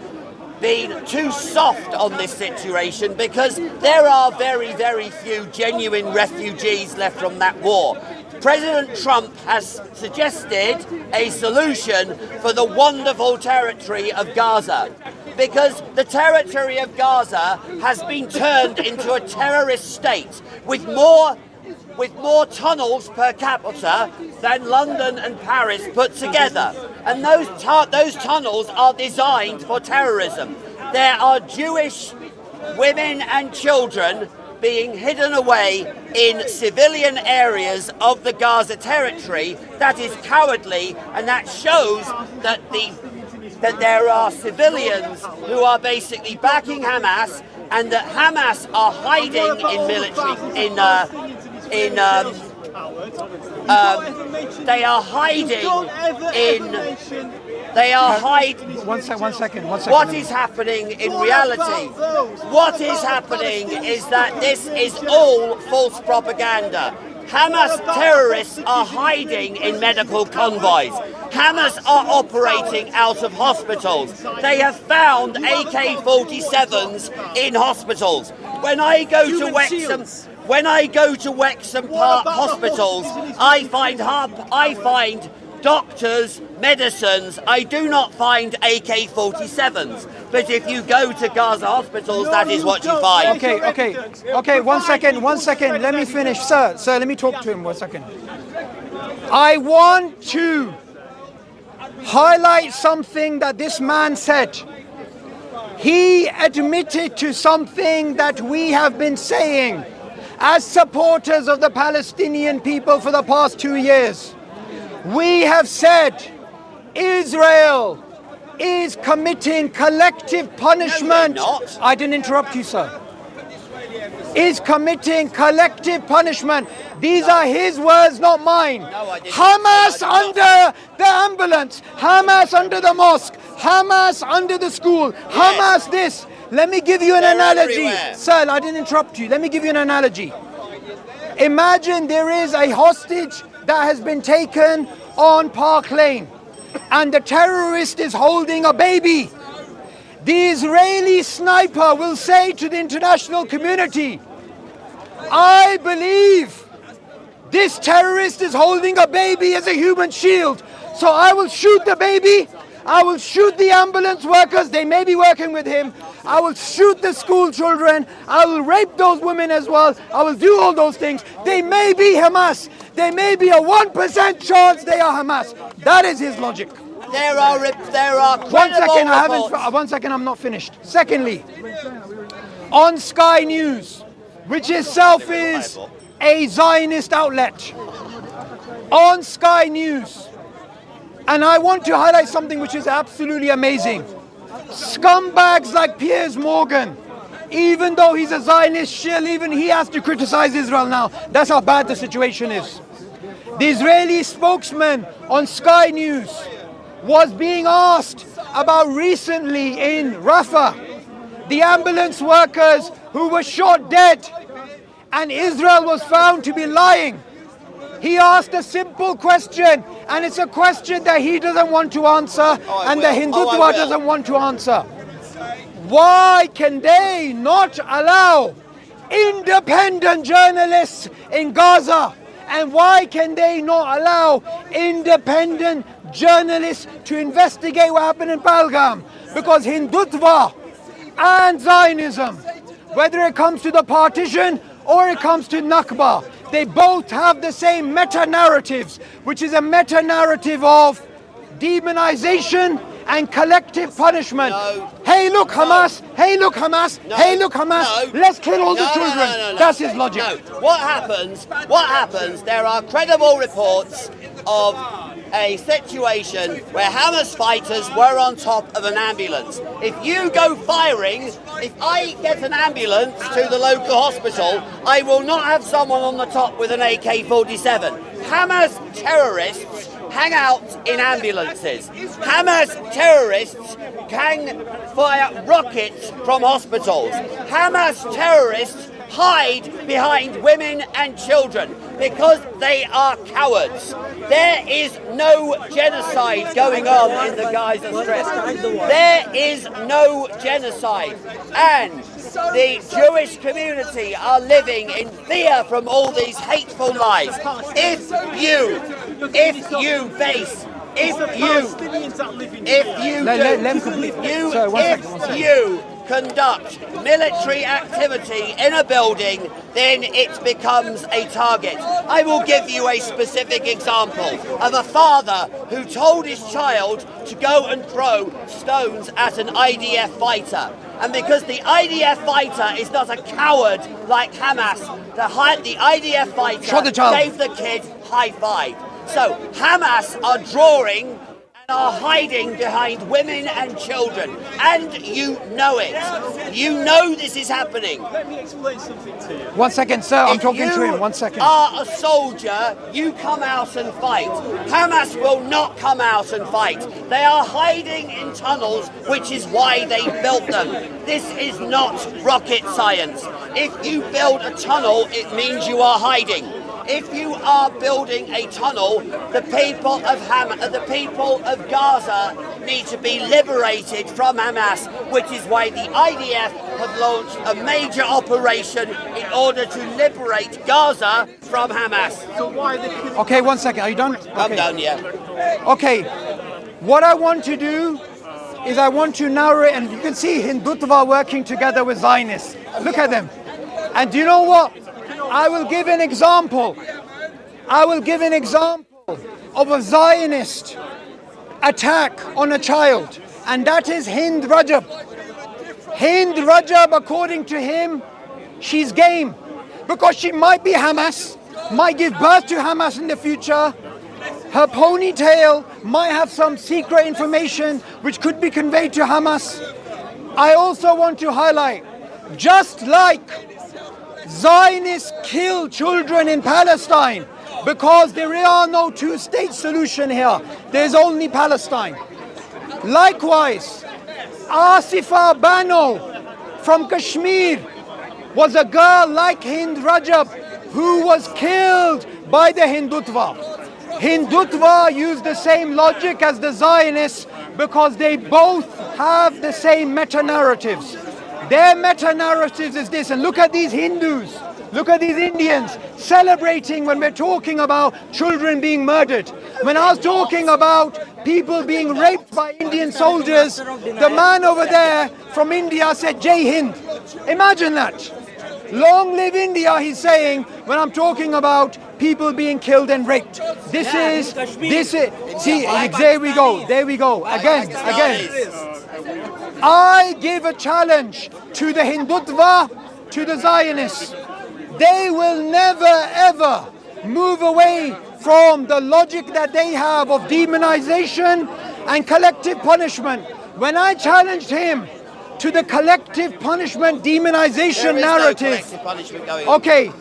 been too soft on this situation because there are very, very few genuine refugees left from that war. President Trump has suggested a solution for the wonderful territory of Gaza, because the territory of Gaza has been turned into a terrorist state with more tunnels per capita than London and Paris put together. And those tunnels are designed for terrorism. There are Jewish women and children being hidden away in civilian areas of the Gaza territory. That is cowardly, and that shows that there are civilians who are basically backing Hamas, and that Hamas are hiding in military One second. What is happening in reality? What is happening is that this is all false propaganda. Hamas terrorists are hiding in medical convoys. Hamas are operating out of hospitals. They have found AK-47s in hospitals. When I go to Wexham Park hospitals, I find doctors, medicines. I do not find AK-47s. But if you go to Gaza hospitals, that is what you find. Okay, one second. Let me finish, sir. Sir, let me talk to him 1 second. I want to highlight something that this man said. He admitted to something that we have been saying. as supporters of the Palestinian people for the past 2 years, we have said Israel is committing collective punishment. No, they're not. I didn't interrupt you, sir. Is committing collective punishment. These are his words, not mine. No, I didn't. Hamas I did not. under the ambulance, Hamas under the mosque, Hamas under the school, Hamas this. Let me give you an They're analogy. everywhere. Sir, I didn't interrupt you. Let me give you an analogy. Imagine there is a hostage that has been taken on Park Lane and the terrorist is holding a baby. The Israeli sniper will say to the international community, I believe this terrorist is holding a baby as a human shield, so I will shoot the baby, I will shoot the ambulance workers, they may be working with him, I will shoot the school children, I will rape those women as well, I will do all those things. They may be Hamas, there may be a 1% chance they are Hamas. That is his logic. There are One credible second, reports. one second, I'm not finished. Secondly, on Sky News, which itself is a Zionist outlet, on Sky News, and I want to highlight something which is absolutely amazing. Scumbags like Piers Morgan, even though he's a Zionist shill, even he has to criticize Israel now. That's how bad the situation is. The Israeli spokesman on Sky News was being asked about recently in Rafah, the ambulance workers who were shot dead, and Israel was found to be lying. He asked a simple question, and it's a question that he doesn't want to answer, and the Hindutva doesn't want to answer. Why can they not allow independent journalists in Gaza? And why can they not allow independent journalists to investigate what happened in Pahalgam? Because Hindutva and Zionism, whether it comes to the partition or it comes to Nakba, they both have the same meta-narratives, which is a meta-narrative of demonization and collective punishment. No. Hey, look, Hamas! Hey, look, Hamas! No. Hey, look, Hamas! No. Let's kill all the No, children. no. That's his logic. No. What happens, there are credible reports of a situation where Hamas fighters were on top of an ambulance. If you go firing, if I get an ambulance to the local hospital, I will not have someone on the top with an AK-47. Hamas terrorists hang out in ambulances. Hamas terrorists can fire rockets from hospitals. Hamas terrorists hide behind women and children because they are cowards. There is no genocide going on in the Gaza Strip. There is no genocide. And the Jewish community are living in fear from all these hateful lies. If you conduct military activity in a building, then it becomes a target. I will give you a specific example of a father who told his child to go and throw stones at an IDF fighter. And because the IDF fighter is not a coward like Hamas, the IDF fighter gave the kid high five. So Hamas are drawing and are hiding behind women and children, and you know it. You know this is happening. Let me explain something to you. 1 second, sir. I'm talking to him. 1 second. If you are a soldier, you come out and fight. Hamas will not come out and fight. They are hiding in tunnels, which is why they built them. This is not rocket science. If you build a tunnel, it means you are hiding. If you are building a tunnel, the people of Gaza need to be liberated from Hamas, which is why the IDF have launched a major operation in order to liberate Gaza from Hamas. So why the Okay, 1 second. Are you done? I'm done, yeah. Okay. What I want to do is I want to narrow it, and you can see Hindutva working together with Zionists. Look at them. And do you know what? I will give an example. I will give an example of a Zionist attack on a child, and that is Hind Rajab. Hind Rajab, according to him, she's game. because she might be Hamas, might give birth to Hamas in the future. Her ponytail might have some secret information which could be conveyed to Hamas. I also want to highlight, just like Zionists kill children in Palestine because there are no two-state solution here, there's only Palestine. Likewise, Asifa Bano from Kashmir was a girl like Hind Rajab who was killed by the Hindutva. Hindutva use the same logic as the Zionists because they both have the same meta-narratives. Their meta-narratives is this, and look at these Hindus, look at these Indians celebrating when we're talking about children being murdered. When I was talking about people being raped by Indian soldiers, the man over there from India said, Jai Hind. Imagine that. Long live India, he's saying, when I'm talking about people being killed and raped. See, there we go, again. I give a challenge to the Hindutva, to the Zionists. They will never ever move away from the logic that they have of demonization and collective punishment. When I challenged him to the collective punishment demonization narrative. No collective punishment going on. Okay,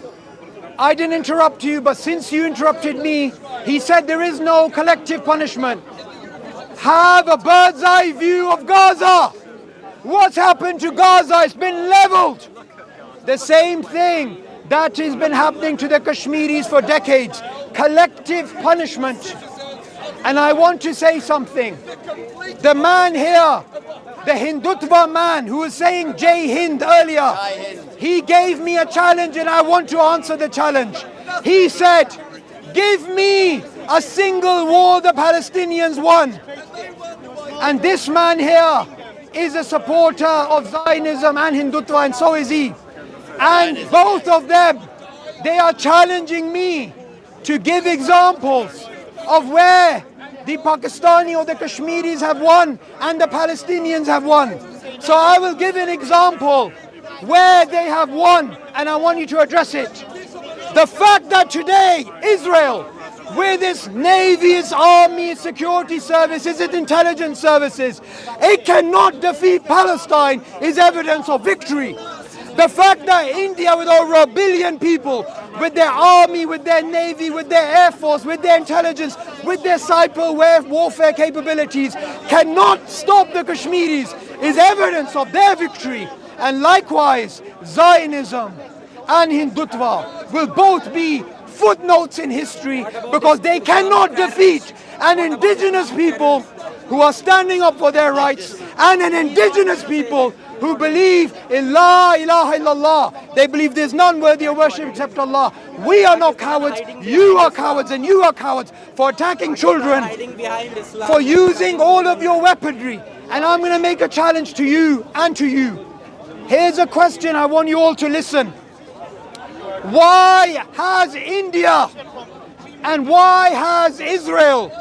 I didn't interrupt you, but since you interrupted me, he said there is no collective punishment. Have a bird's eye view of Gaza. What's happened to Gaza? It's been leveled. The same thing that has been happening to the Kashmiris for decades. Collective punishment. And I want to say something. The man here, the Hindutva man who was saying Jai Hind earlier, he gave me a challenge and I want to answer the challenge. He said, give me a single war the Palestinians won. And this man here is a supporter of Zionism and Hindutva, and so is he. And both of them, they are challenging me to give examples of where the Pakistani or the Kashmiris have won and the Palestinians have won. So I will give an example where they have won, and I want you to address it. The fact that today Israel, with its navy, its army, its security services, its intelligence services, it cannot defeat Palestine is evidence of victory. The fact that India, with over 1 billion people, with their army, with their navy, with their air force, with their intelligence, with their cyber warfare capabilities, cannot stop the Kashmiris is evidence of their victory. And likewise, Zionism and Hindutva will both be footnotes in history because they cannot defeat an indigenous people who are standing up for their rights and an indigenous people who believe in La ilaha illallah. They believe there's none worthy of worship except Allah. We are not cowards, you are cowards, and you are cowards for attacking children, for using all of your weaponry. And I'm going to make a challenge to you and to you. Here's a question, I want you all to listen. Why has India and why has Israel,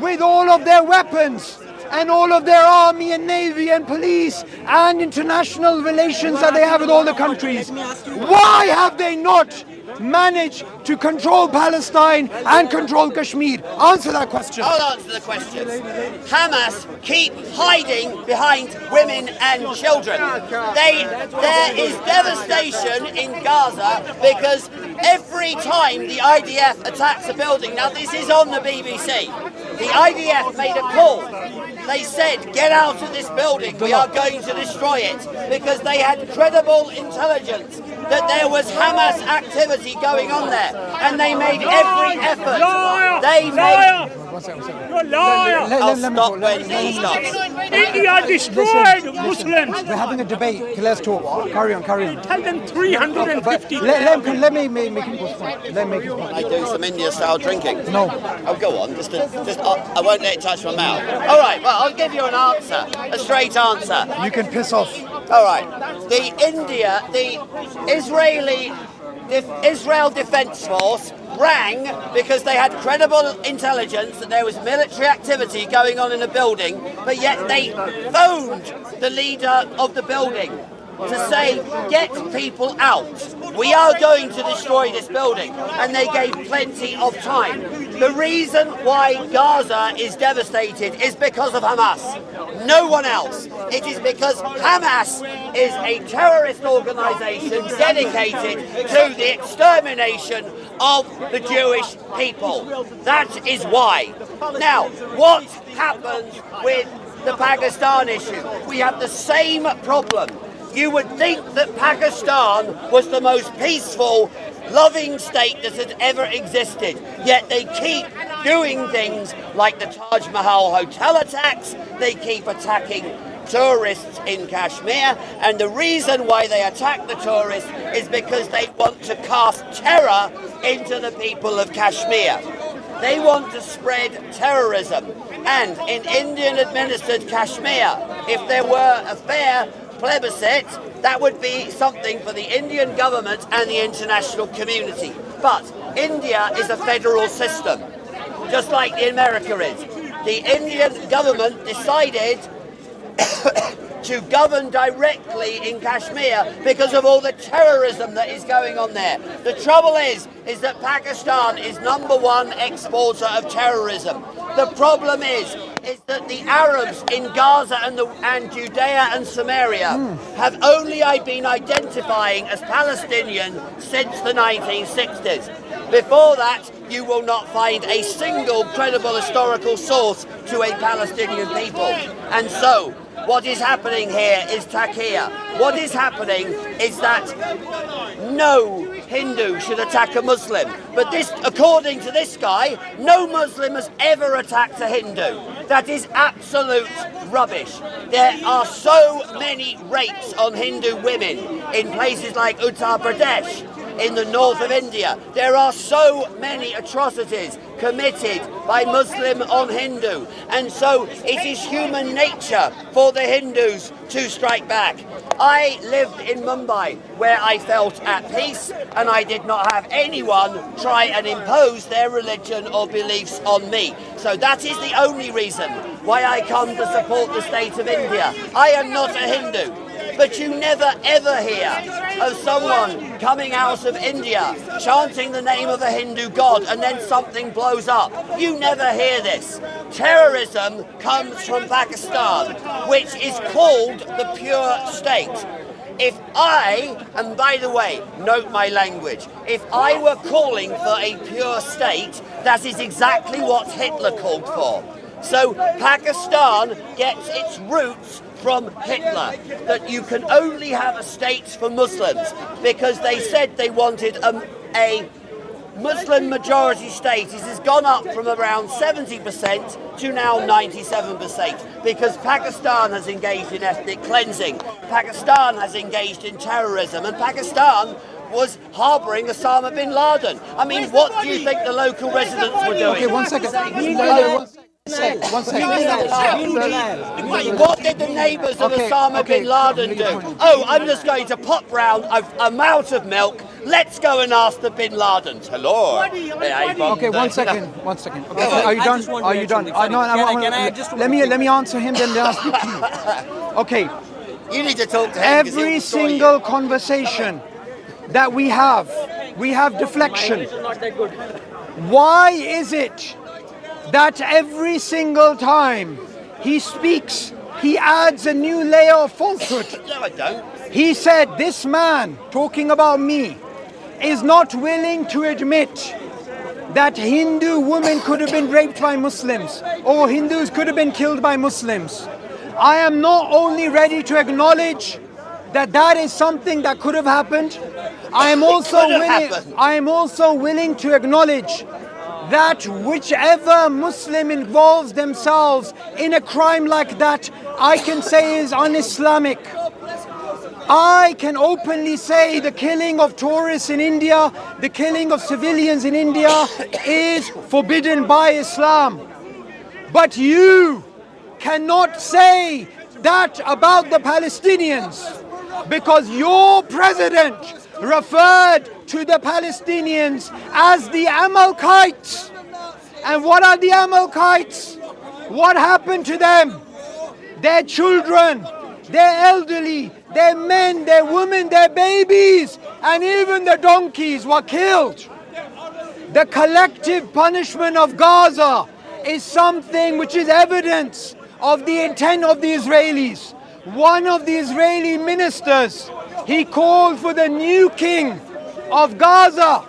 with all of their weapons and all of their army and navy and police and international relations that they have with all the countries, why have they not managed to control Palestine and control Kashmir? Answer that question. I'll answer the question. Hamas keep hiding behind women and children. There is devastation in Gaza because every time the IDF attacks a building, now this is on the BBC, the IDF made a call. They said, get out of this building, we are going to destroy it, because they had credible intelligence that there was Hamas activity going on there, and they made every effort. You're a liar! I'll stop when he stops. India destroyed Muslims! We're having a debate. Let's talk. Carry on. Tell them 350. Let me make him postpone. Let me make him postpone. I do some India-style drinking. No. Oh, go on. I won't let it touch my mouth. All right. Well, I'll give you an answer, a straight answer. You can piss off. All right. The Israel Defense Force rang because they had credible intelligence that there was military activity going on in the building, but yet they phoned the leader of the building. to say, get people out. We are going to destroy this building. And they gave plenty of time. The reason why Gaza is devastated is because of Hamas. No one else. It is because Hamas is a terrorist organization dedicated to the extermination of the Jewish people. That is why. Now, what happens with the Pakistan issue? We have the same problem. You would think that Pakistan was the most peaceful, loving state that had ever existed, yet they keep doing things like the Taj Mahal hotel attacks, they keep attacking tourists in Kashmir, and the reason why they attack the tourists is because they want to cast terror into the people of Kashmir. They want to spread terrorism, and in Indian-administered Kashmir, if there were a fair plebiscite, that would be something for the Indian government and the international community. But India is a federal system, just like America is. The Indian government decided to govern directly in Kashmir because of all the terrorism that is going on there. The trouble is that Pakistan is #1 exporter of terrorism. The problem is that the Arabs in Gaza and Judea and Samaria have only been identifying as Palestinian since the 1960s. Before that, you will not find a single credible historical source to a Palestinian people. And so, what is happening here is taqiyya. What is happening is that no Hindu should attack a Muslim. But this, according to this guy, no Muslim has ever attacked a Hindu. That is absolute rubbish. There are so many rapes on Hindu women in places like Uttar Pradesh, in the north of India. There are so many atrocities committed by Muslim on Hindu, and so it is human nature for the Hindus to strike back. I lived in Mumbai where I felt at peace, and I did not have anyone try and impose their religion or beliefs on me. So that is the only reason why I come to support the state of India. I am not a Hindu. But you never ever hear of someone coming out of India chanting the name of a Hindu god and then something blows up. You never hear this. Terrorism comes from Pakistan, which is called the pure state. If I, and by the way, note my language, if I were calling for a pure state, that is exactly what Hitler called for. So Pakistan gets its roots from Hitler, that you can only have a state for Muslims, because they said they wanted a Muslim majority state. It has gone up from around 70% to now 97%, because Pakistan has engaged in ethnic cleansing, Pakistan has engaged in terrorism, and Pakistan was harbouring Osama bin Laden. I mean, what do you think the local residents were doing? Okay, one second. One second. What did the neighbours of Osama bin Laden do? Oh, I'm just going to pop round. I'm out of milk. Let's go and ask the bin Ladens. Hello. Okay, one second. Okay, are you done? Are you done? Let me answer him, then I'll speak to you. Okay. You need to talk to him. Every single conversation that we have deflection. Why is it that every single time he speaks, he adds a new layer of falsehood? No, I don't. He said, this man, talking about me, is not willing to admit that Hindu women could have been raped by Muslims, or Hindus could have been killed by Muslims. I am not only ready to acknowledge that that is something that could have happened, I am also willing to acknowledge that whichever Muslim involves themselves in a crime like that, I can say is un-Islamic. I can openly say the killing of tourists in India, the killing of civilians in India is forbidden by Islam. But you cannot say that about the Palestinians, because your president referred to the Palestinians as the Amalekites. And what are the Amalekites? What happened to them? Their children, their elderly, their men, their women, their babies, and even the donkeys were killed. The collective punishment of Gaza is something which is evidence of the intent of the Israelis. One of the Israeli ministers, he called for the new king of Gaza.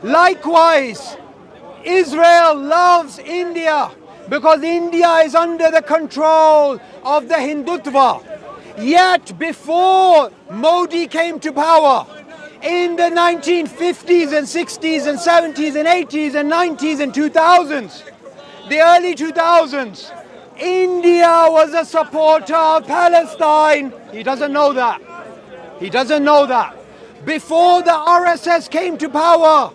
Likewise, Israel loves India because India is under the control of the Hindutva. Yet before Modi came to power, in the 1950s and 60s and 70s and 80s and 90s and 2000s, the early 2000s, India was a supporter of Palestine. He doesn't know that. He doesn't know that. Before the RSS came to power,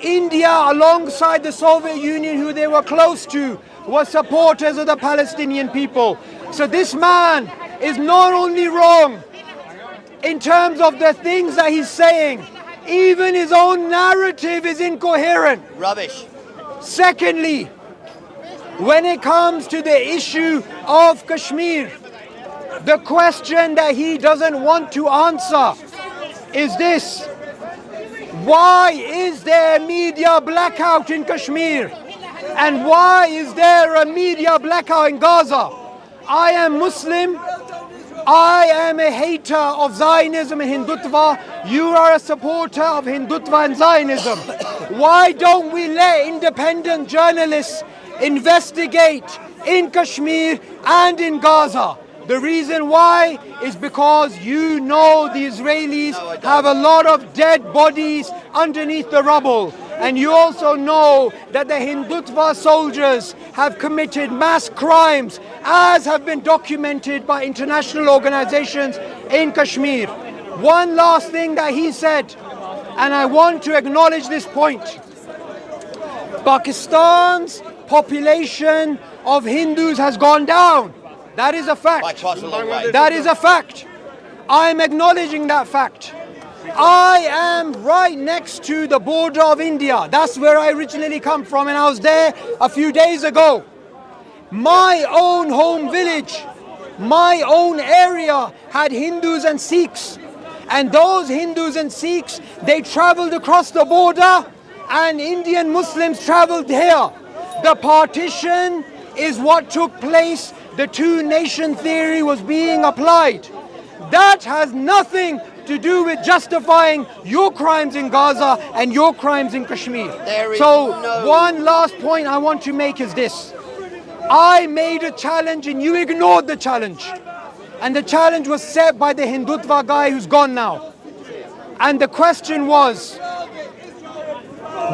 India, alongside the Soviet Union, who they were close to, were supporters of the Palestinian people. So this man is not only wrong in terms of the things that he's saying, even his own narrative is incoherent. Rubbish. Secondly, when it comes to the issue of Kashmir, the question that he doesn't want to answer is this: why is there media blackout in Kashmir? And why is there a media blackout in Gaza? I am Muslim. I am a hater of Zionism and Hindutva. You are a supporter of Hindutva and Zionism. Why don't we let independent journalists investigate in Kashmir and in Gaza? The reason why is because you know the Israelis have a lot of dead bodies underneath the rubble. And you also know that the Hindutva soldiers have committed mass crimes, as have been documented by international organizations in Kashmir. One last thing that he said, and I want to acknowledge this point. Pakistan's population of Hindus has gone down. That is a fact. By quite a long way. That is a fact. I am acknowledging that fact. I am right next to the border of India. That's where I originally come from, and I was there a few days ago. My own home village, my own area had Hindus and Sikhs. And those Hindus and Sikhs, they traveled across the border, and Indian Muslims traveled here. The partition is what took place. The two-nation theory was being applied. That has nothing to do with justifying your crimes in Gaza and your crimes in Kashmir. One last point I want to make is this. I made a challenge and you ignored the challenge. And the challenge was set by the Hindutva guy who's gone now. And the question was,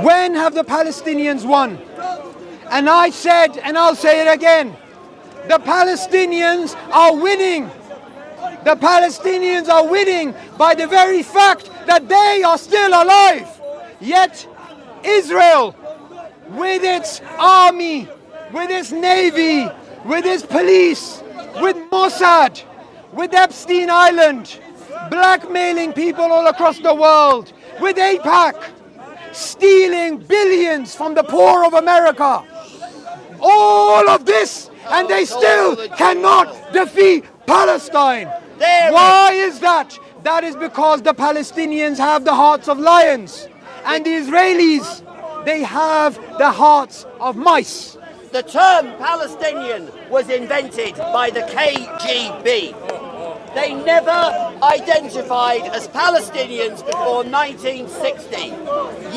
when have the Palestinians won? And I said, and I'll say it again, the Palestinians are winning. The Palestinians are winning by the very fact that they are still alive. Yet Israel, with its army, with its navy, with its police, with Mossad, with Epstein Island, blackmailing people all across the world, with AIPAC, stealing billions from the poor of America. All of this, and they still cannot defeat Palestine. Why is that? That is because the Palestinians have the hearts of lions, and the Israelis, they have the hearts of mice. The term Palestinian was invented by the KGB. They never identified as Palestinians before 1960.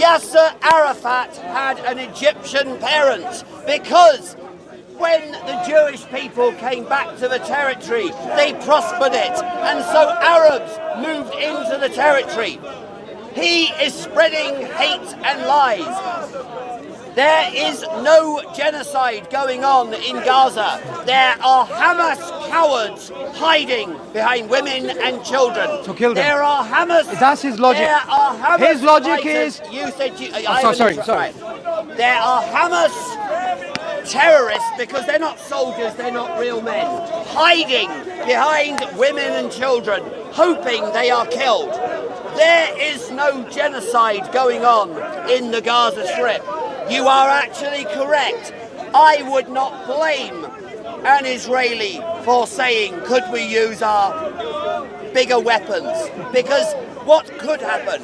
Yasser Arafat had an Egyptian parent because when the Jewish people came back to the territory, they prospered it, and so Arabs moved into the territory. He is spreading hate and lies. There is no genocide going on in Gaza. There are Hamas cowards hiding behind women and children. So kill them. There are Hamas. That's his logic. There are Hamas his logic fighters. is. You said you. Sorry. There are Hamas terrorists, because they're not soldiers, they're not real men, hiding behind women and children, hoping they are killed. There is no genocide going on in the Gaza Strip. You are actually correct. I would not blame and Israeli for saying, could we use our bigger weapons? Because what could happen?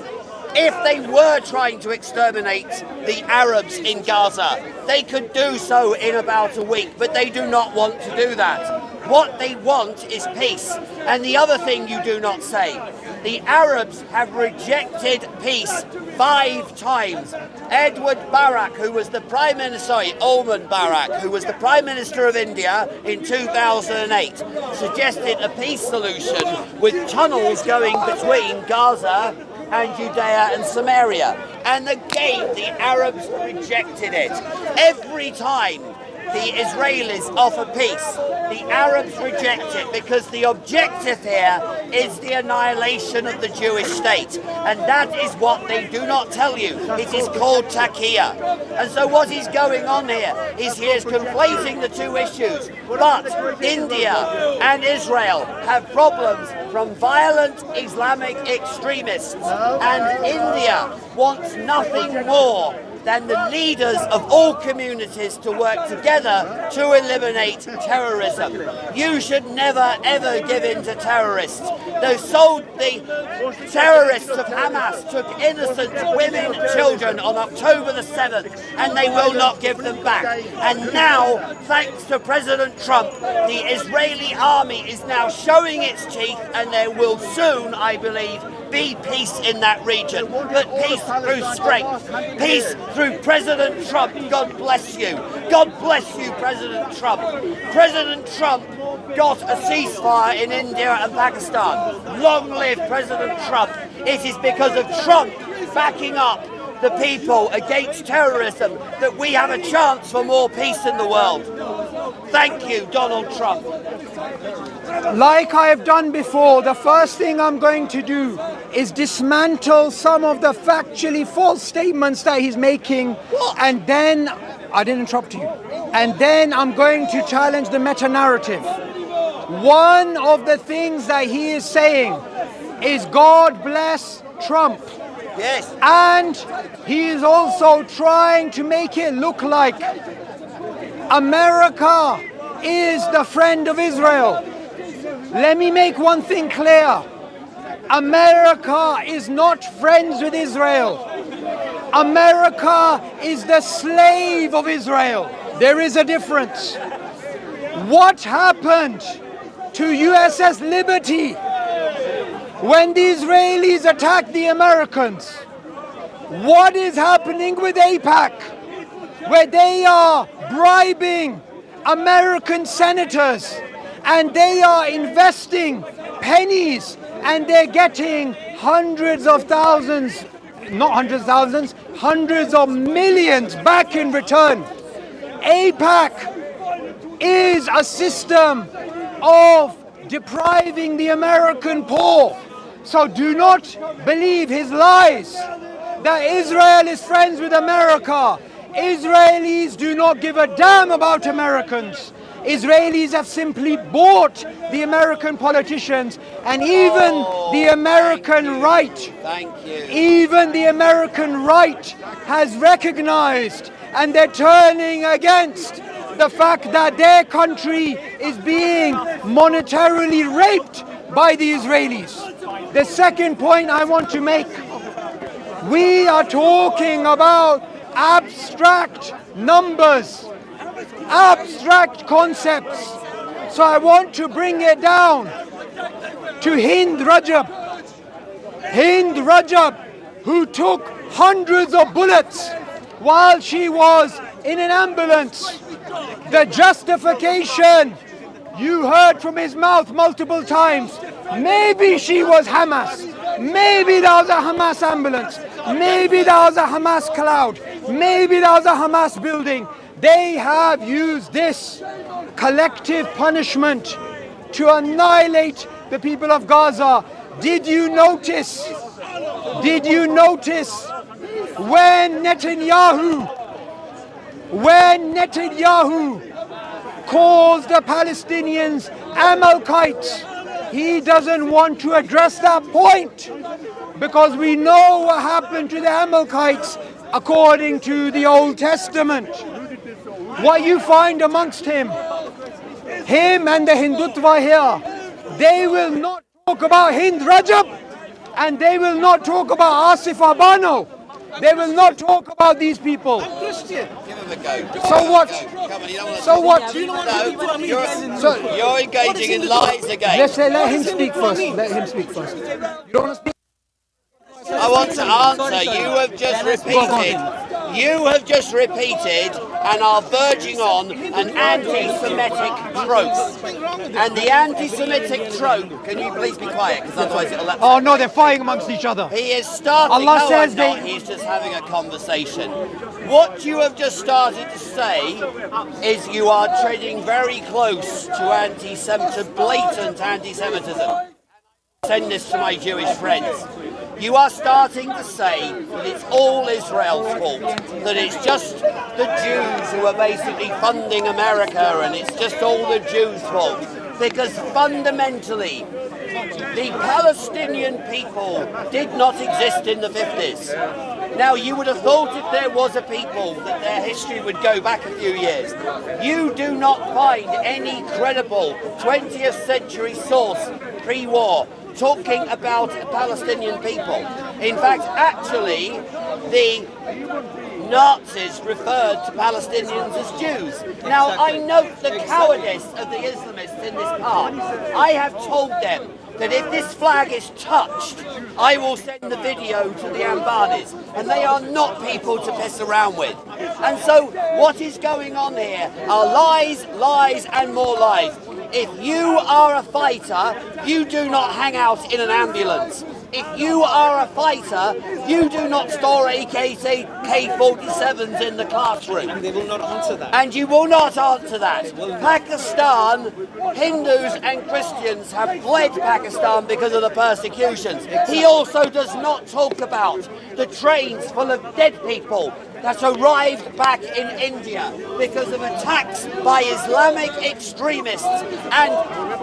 If they were trying to exterminate the Arabs in Gaza, they could do so in about a week, but they do not want to do that. What they want is peace. And the other thing you do not say, the Arabs have rejected peace 5 times. Edward Barak, who was the Prime Minister, Ulman Barak, who was the Prime Minister of India in 2008, suggested a peace solution with tunnels going between Gaza and Judea and Samaria. And again, the Arabs rejected it. Every time the Israelis offer peace, the Arabs reject it because the objective here is the annihilation of the Jewish state. And that is what they do not tell you. It is called taqiyya. And so what is going on here is he is conflating the two issues. But India and Israel have problems from violent Islamic extremists. And India wants nothing more than the leaders of all communities to work together to eliminate terrorism. You should never ever give in to terrorists. The terrorists of Hamas took innocent women and children on October the 7th, and they will not give them back. And now, thanks to President Trump, the Israeli army is now showing its teeth, and there will soon, I believe, be peace in that region. But peace through strength. Peace through President Trump. God bless you. God bless you, President Trump. President Trump got a ceasefire in India and Pakistan. Long live President Trump. It is because of Trump backing up the people against terrorism that we have a chance for more peace in the world. Thank you, Donald Trump. Like I have done before, the first thing I'm going to do is dismantle some of the factually false statements that he's making, and then, I didn't interrupt you, and then I'm going to challenge the meta-narrative. One of the things that he is saying is God bless Trump. Yes. And he is also trying to make it look like America is the friend of Israel. Let me make one thing clear. America is not friends with Israel. America is the slave of Israel. There is a difference. What happened to USS Liberty when the Israelis attacked the Americans? What is happening with AIPAC, where they are bribing American senators and they are investing pennies and they're getting hundreds of thousands, not hundreds of thousands, hundreds of millions back in return? AIPAC is a system of depriving the American poor. So do not believe his lies that Israel is friends with America. Israelis do not give a damn about Americans. Israelis have simply bought the American politicians, and even the American right, even the American right has recognized, and they're turning against the fact that their country is being monetarily raped by the Israelis. The second point I want to make, we are talking about abstract numbers, abstract concepts. So I want to bring it down to Hind Rajab. Hind Rajab, who took hundreds of bullets while she was in an ambulance. The justification you heard from his mouth multiple times. Maybe she was Hamas. Maybe that was a Hamas ambulance. Maybe that was a Hamas cloud. Maybe that was a Hamas building. They have used this collective punishment to annihilate the people of Gaza. Did you notice when Netanyahu calls the Palestinians Amalekites, he doesn't want to address that point, because we know what happened to the Amalekites according to the Old Testament. What you find amongst him him and the Hindutva here, they will not talk about Hind Rajab, and they will not talk about Asif Abano. They will not talk about these people. I'm Christian. Give him a go. So what? Come on, you don't want to So what? Do you know what Hindutva means? So You're engaging in lies again. let's say let him speak first. Let him speak first. You don't want to speak? I want to answer. You have just repeated. You have just repeated and are verging on an anti-Semitic trope. And the anti-Semitic trope, can you please be quiet, because otherwise it'll upset. Oh no, they're fighting amongst each other. He is starting. Allah no, says I'm not. they- He's just having a conversation. What you have just started to say is you are treading very close to blatant anti-Semitism. Send this to my Jewish friends. You are starting to say that it's all Israel's fault, that it's just the Jews who are basically funding America and it's just all the Jews' fault. Because fundamentally, the Palestinian people did not exist in the 50s. Now, you would have thought if there was a people that their history would go back a few years. You do not find any credible 20th century source pre-war talking about the Palestinian people. In fact, actually, the Nazis referred to Palestinians as Jews. Now, I note the cowardice of the Islamists in this part. I have told them that if this flag is touched, I will send the video to the Ambadis, and they are not people to piss around with. And so, what is going on here are lies, lies, and more lies. If you are a fighter, you do not hang out in an ambulance. If you are a fighter, you do not store AK-47s in the classroom. And they will not answer that. And you will not answer that. Pakistan, Hindus and Christians have fled Pakistan because of the persecutions. He also does not talk about the trains full of dead people that arrived back in India because of attacks by Islamic extremists. And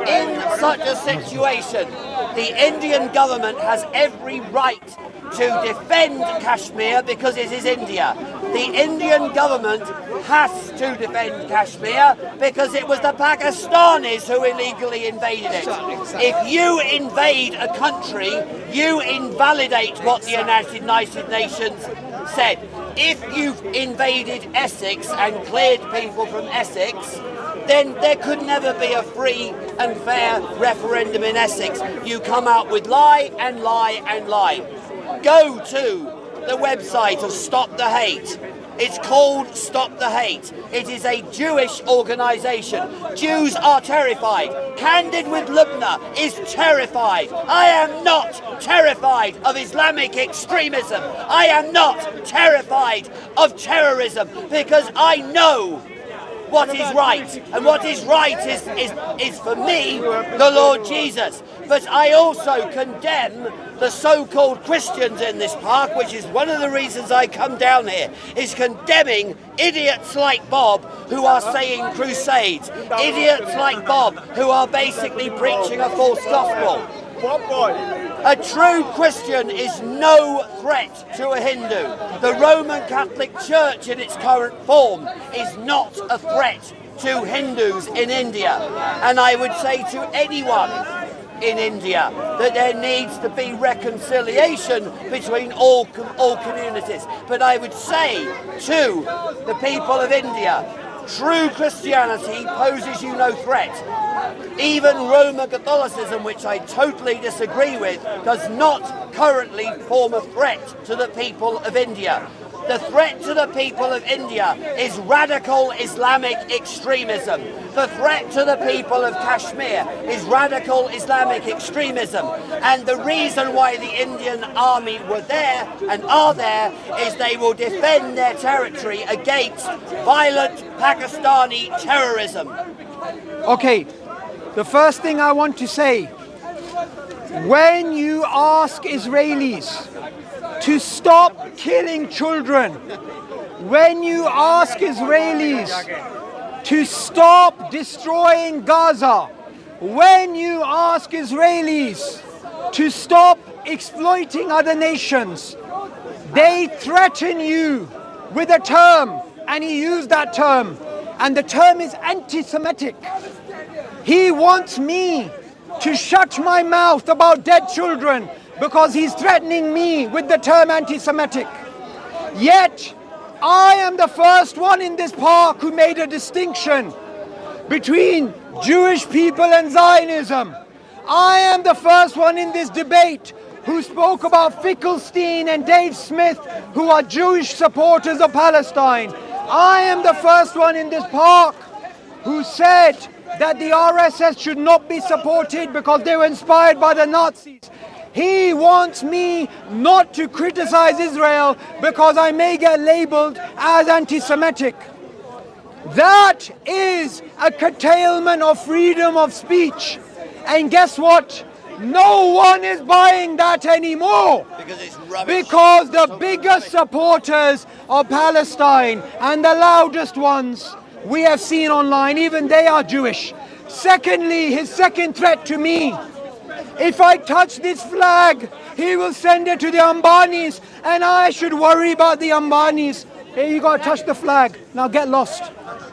in such a situation, the Indian government has every right to defend Kashmir because it is India. The Indian government has to defend Kashmir because it was the Pakistanis who illegally invaded it. If you invade a country, you invalidate what the United Nations said. If you've invaded Essex and cleared people from Essex, then there could never be a free and fair referendum in Essex. You come out with lie and lie and lie. Go to the website of Stop the Hate. It's called Stop the Hate. It is a Jewish organisation. Jews are terrified. Candid with Lubna is terrified. I am not terrified of Islamic extremism. I am not terrified of terrorism because I know what is right. And what is right is for me, the Lord Jesus. But I also condemn the so-called Christians in this park, which is one of the reasons I come down here, is condemning idiots like Bob who are saying crusades, idiots like Bob who are basically preaching a false gospel. A true Christian is no threat to a Hindu. The Roman Catholic Church in its current form is not a threat to Hindus in India. And I would say to anyone in India that there needs to be reconciliation between all communities. But I would say to the people of India, true Christianity poses you no threat. Even Roman Catholicism, which I totally disagree with, does not currently form a threat to the people of India. The threat to the people of India is radical Islamic extremism. The threat to the people of Kashmir is radical Islamic extremism. And the reason why the Indian army were there and are there is they will defend their territory against violent Pakistani terrorism. Okay, the first thing I want to say, when you ask Israelis to stop killing children, when you ask Israelis to stop destroying Gaza, when you ask Israelis to stop exploiting other nations, they threaten you with a term, and he used that term, and the term is anti-Semitic. He wants me to shut my mouth about dead children because he's threatening me with the term anti-Semitic. Yet, I am the first one in this park who made a distinction between Jewish people and Zionism. I am the first one in this debate who spoke about Finkelstein and Dave Smith, who are Jewish supporters of Palestine. I am the first one in this park who said that the RSS should not be supported because they were inspired by the Nazis. He wants me not to criticize Israel because I may get labeled as anti-Semitic. That is a curtailment of freedom of speech. And guess what? No one is buying that anymore. Because it's rubbish. Because the biggest supporters of Palestine and the loudest ones we have seen online, even they are Jewish. Secondly, his second threat to me, if I touch this flag, he will send it to the Ambanis, and I should worry about the Ambanis. Hey, you gotta touch the flag. Now get lost.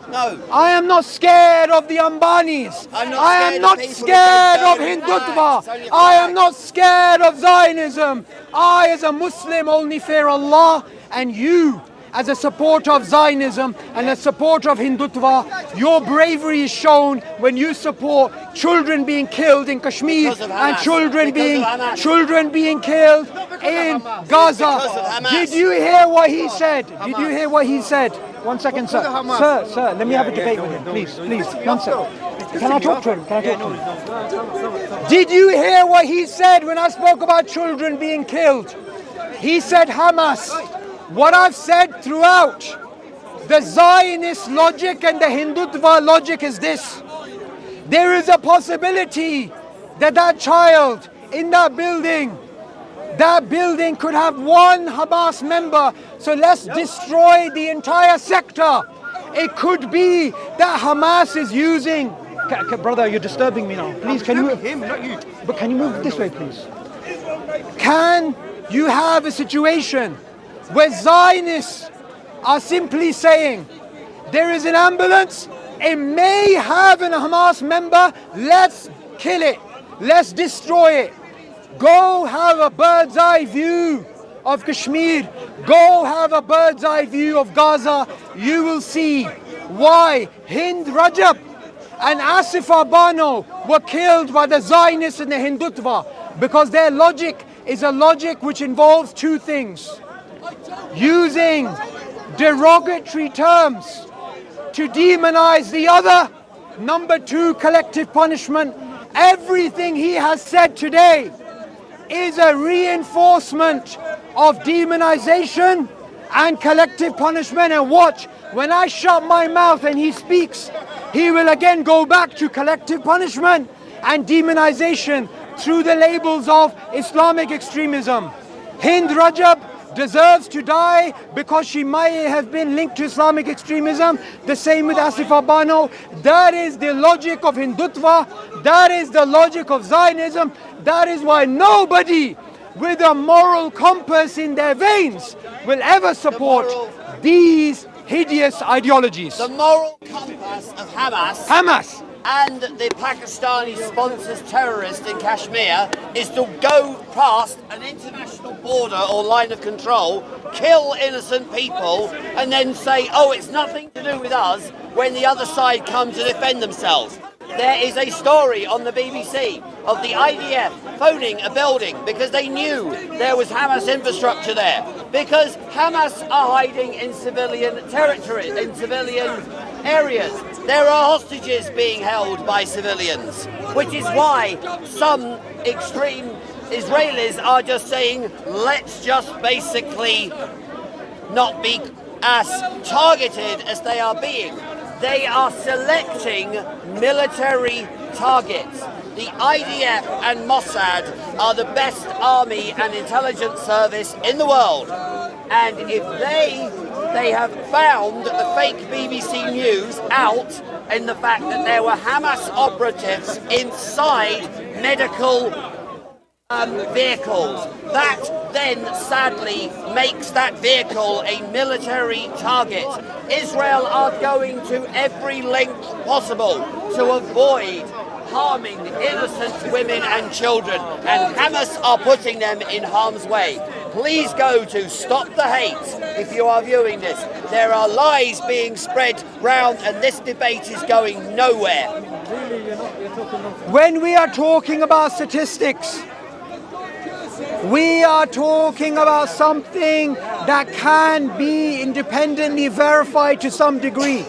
No. I am not scared of the Ambanis. I am not scared of Hindutva. I am not scared of Zionism. I, as a Muslim, only fear Allah, and you, as a supporter of Zionism and a supporter of Hindutva, your bravery is shown when you support children being killed in Kashmir and children being killed in Gaza. Did you hear what he said? Did you hear what he said? 1 second, sir. Sir, let me have a debate with him, please. 1 second. Can I talk to him? Did you hear what he said when I spoke about children being killed? He said Hamas. What I've said throughout, the Zionist logic and the Hindutva logic is this. There is a possibility that that child in that building could have one Hamas member. So let's destroy the entire sector. It could be that Hamas is using... Brother, you're disturbing me now. Please, can you... Him, not you. But can you move this way, please? Can you have a situation where Zionists are simply saying, there is an ambulance, it may have a Hamas member, let's kill it, let's destroy it. Go have a bird's eye view of Kashmir, go have a bird's eye view of Gaza. You will see why Hind Rajab and Asif Bano were killed by the Zionists and the Hindutva, because their logic is a logic which involves two things. Using derogatory terms to demonize the other. Number two, collective punishment. Everything he has said today is a reinforcement of demonization and collective punishment. And watch, when I shut my mouth and he speaks, he will again go back to collective punishment and demonization through the labels of Islamic extremism. Hind Rajab deserves to die because she might have been linked to Islamic extremism. The same with Asif Bano. That is the logic of Hindutva. That is the logic of Zionism. That is why nobody with a moral compass in their veins will ever support these hideous ideologies. The moral compass of Hamas and the Pakistani sponsors terrorists in Kashmir is to go past an international border or line of control, kill innocent people, and then say, oh, it's nothing to do with us, when the other side comes to defend themselves. There is a story on the BBC of the IDF phoning a building because they knew there was Hamas infrastructure there, because Hamas are hiding in civilian territory, in civilian areas. There are hostages being held by civilians, which is why some extreme Israelis are just saying, let's just basically not be as targeted as they are being. They are selecting military targets. The IDF and Mossad are the best army and intelligence service in the world. And if they have found the fake BBC News out in the fact that there were Hamas operatives inside medical vehicles. That then sadly makes that vehicle a military target. Israel are going to every length possible to avoid harming innocent women and children, and Hamas are putting them in harm's way. Please go to Stop the Hate if you are viewing this. There are lies being spread round and this debate is going nowhere. When we are talking about statistics, we are talking about something that can be independently verified to some degree.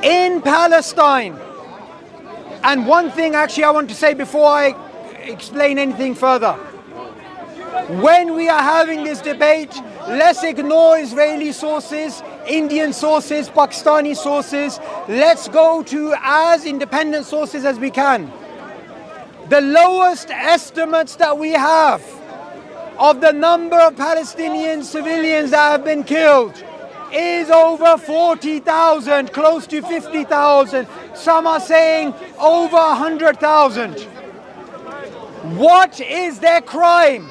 In Palestine, and one thing actually I want to say before I explain anything further. When we are having this debate, let's ignore Israeli sources, Indian sources, Pakistani sources. Let's go to as independent sources as we can. The lowest estimates that we have of the number of Palestinian civilians that have been killed is over 40,000, close to 50,000. Some are saying over 100,000. What is their crime?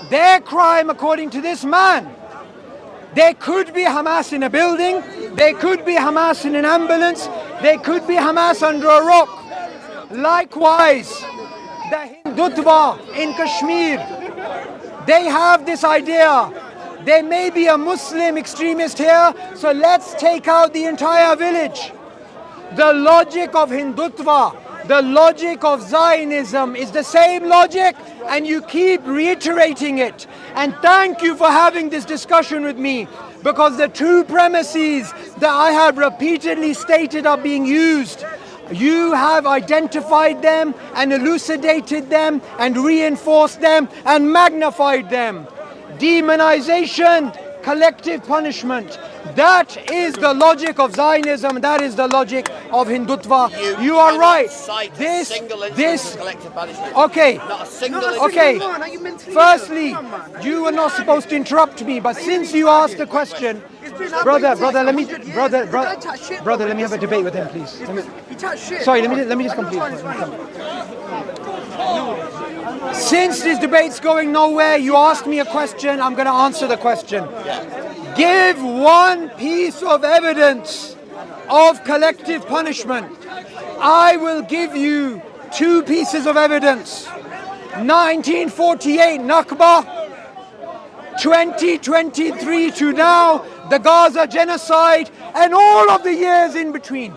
Their crime, according to this man, there could be Hamas in a building, there could be Hamas in an ambulance, there could be Hamas under a rock. Likewise, the Hindutva in Kashmir, they have this idea. There may be a Muslim extremist here, so let's take out the entire village. The logic of Hindutva, the logic of Zionism is the same logic, and you keep reiterating it. And thank you for having this discussion with me, because the two premises that I have repeatedly stated are being used. You have identified them and elucidated them and reinforced them and magnified them. Demonization, collective punishment. That is the logic of Zionism. That is the logic of Hindutva. You are right. This. Collective punishment. Okay. Not a single Okay. Firstly, you were not supposed to interrupt me, but since you asked the question, brother, let me have a debate with him, please. Sorry, let me just complete. Since this debate's going nowhere, you asked me a question, I'm going to answer the question. Give one piece of evidence of collective punishment. I will give you two pieces of evidence. 1948 Nakba, 2023 to now, the Gaza genocide, and all of the years in between.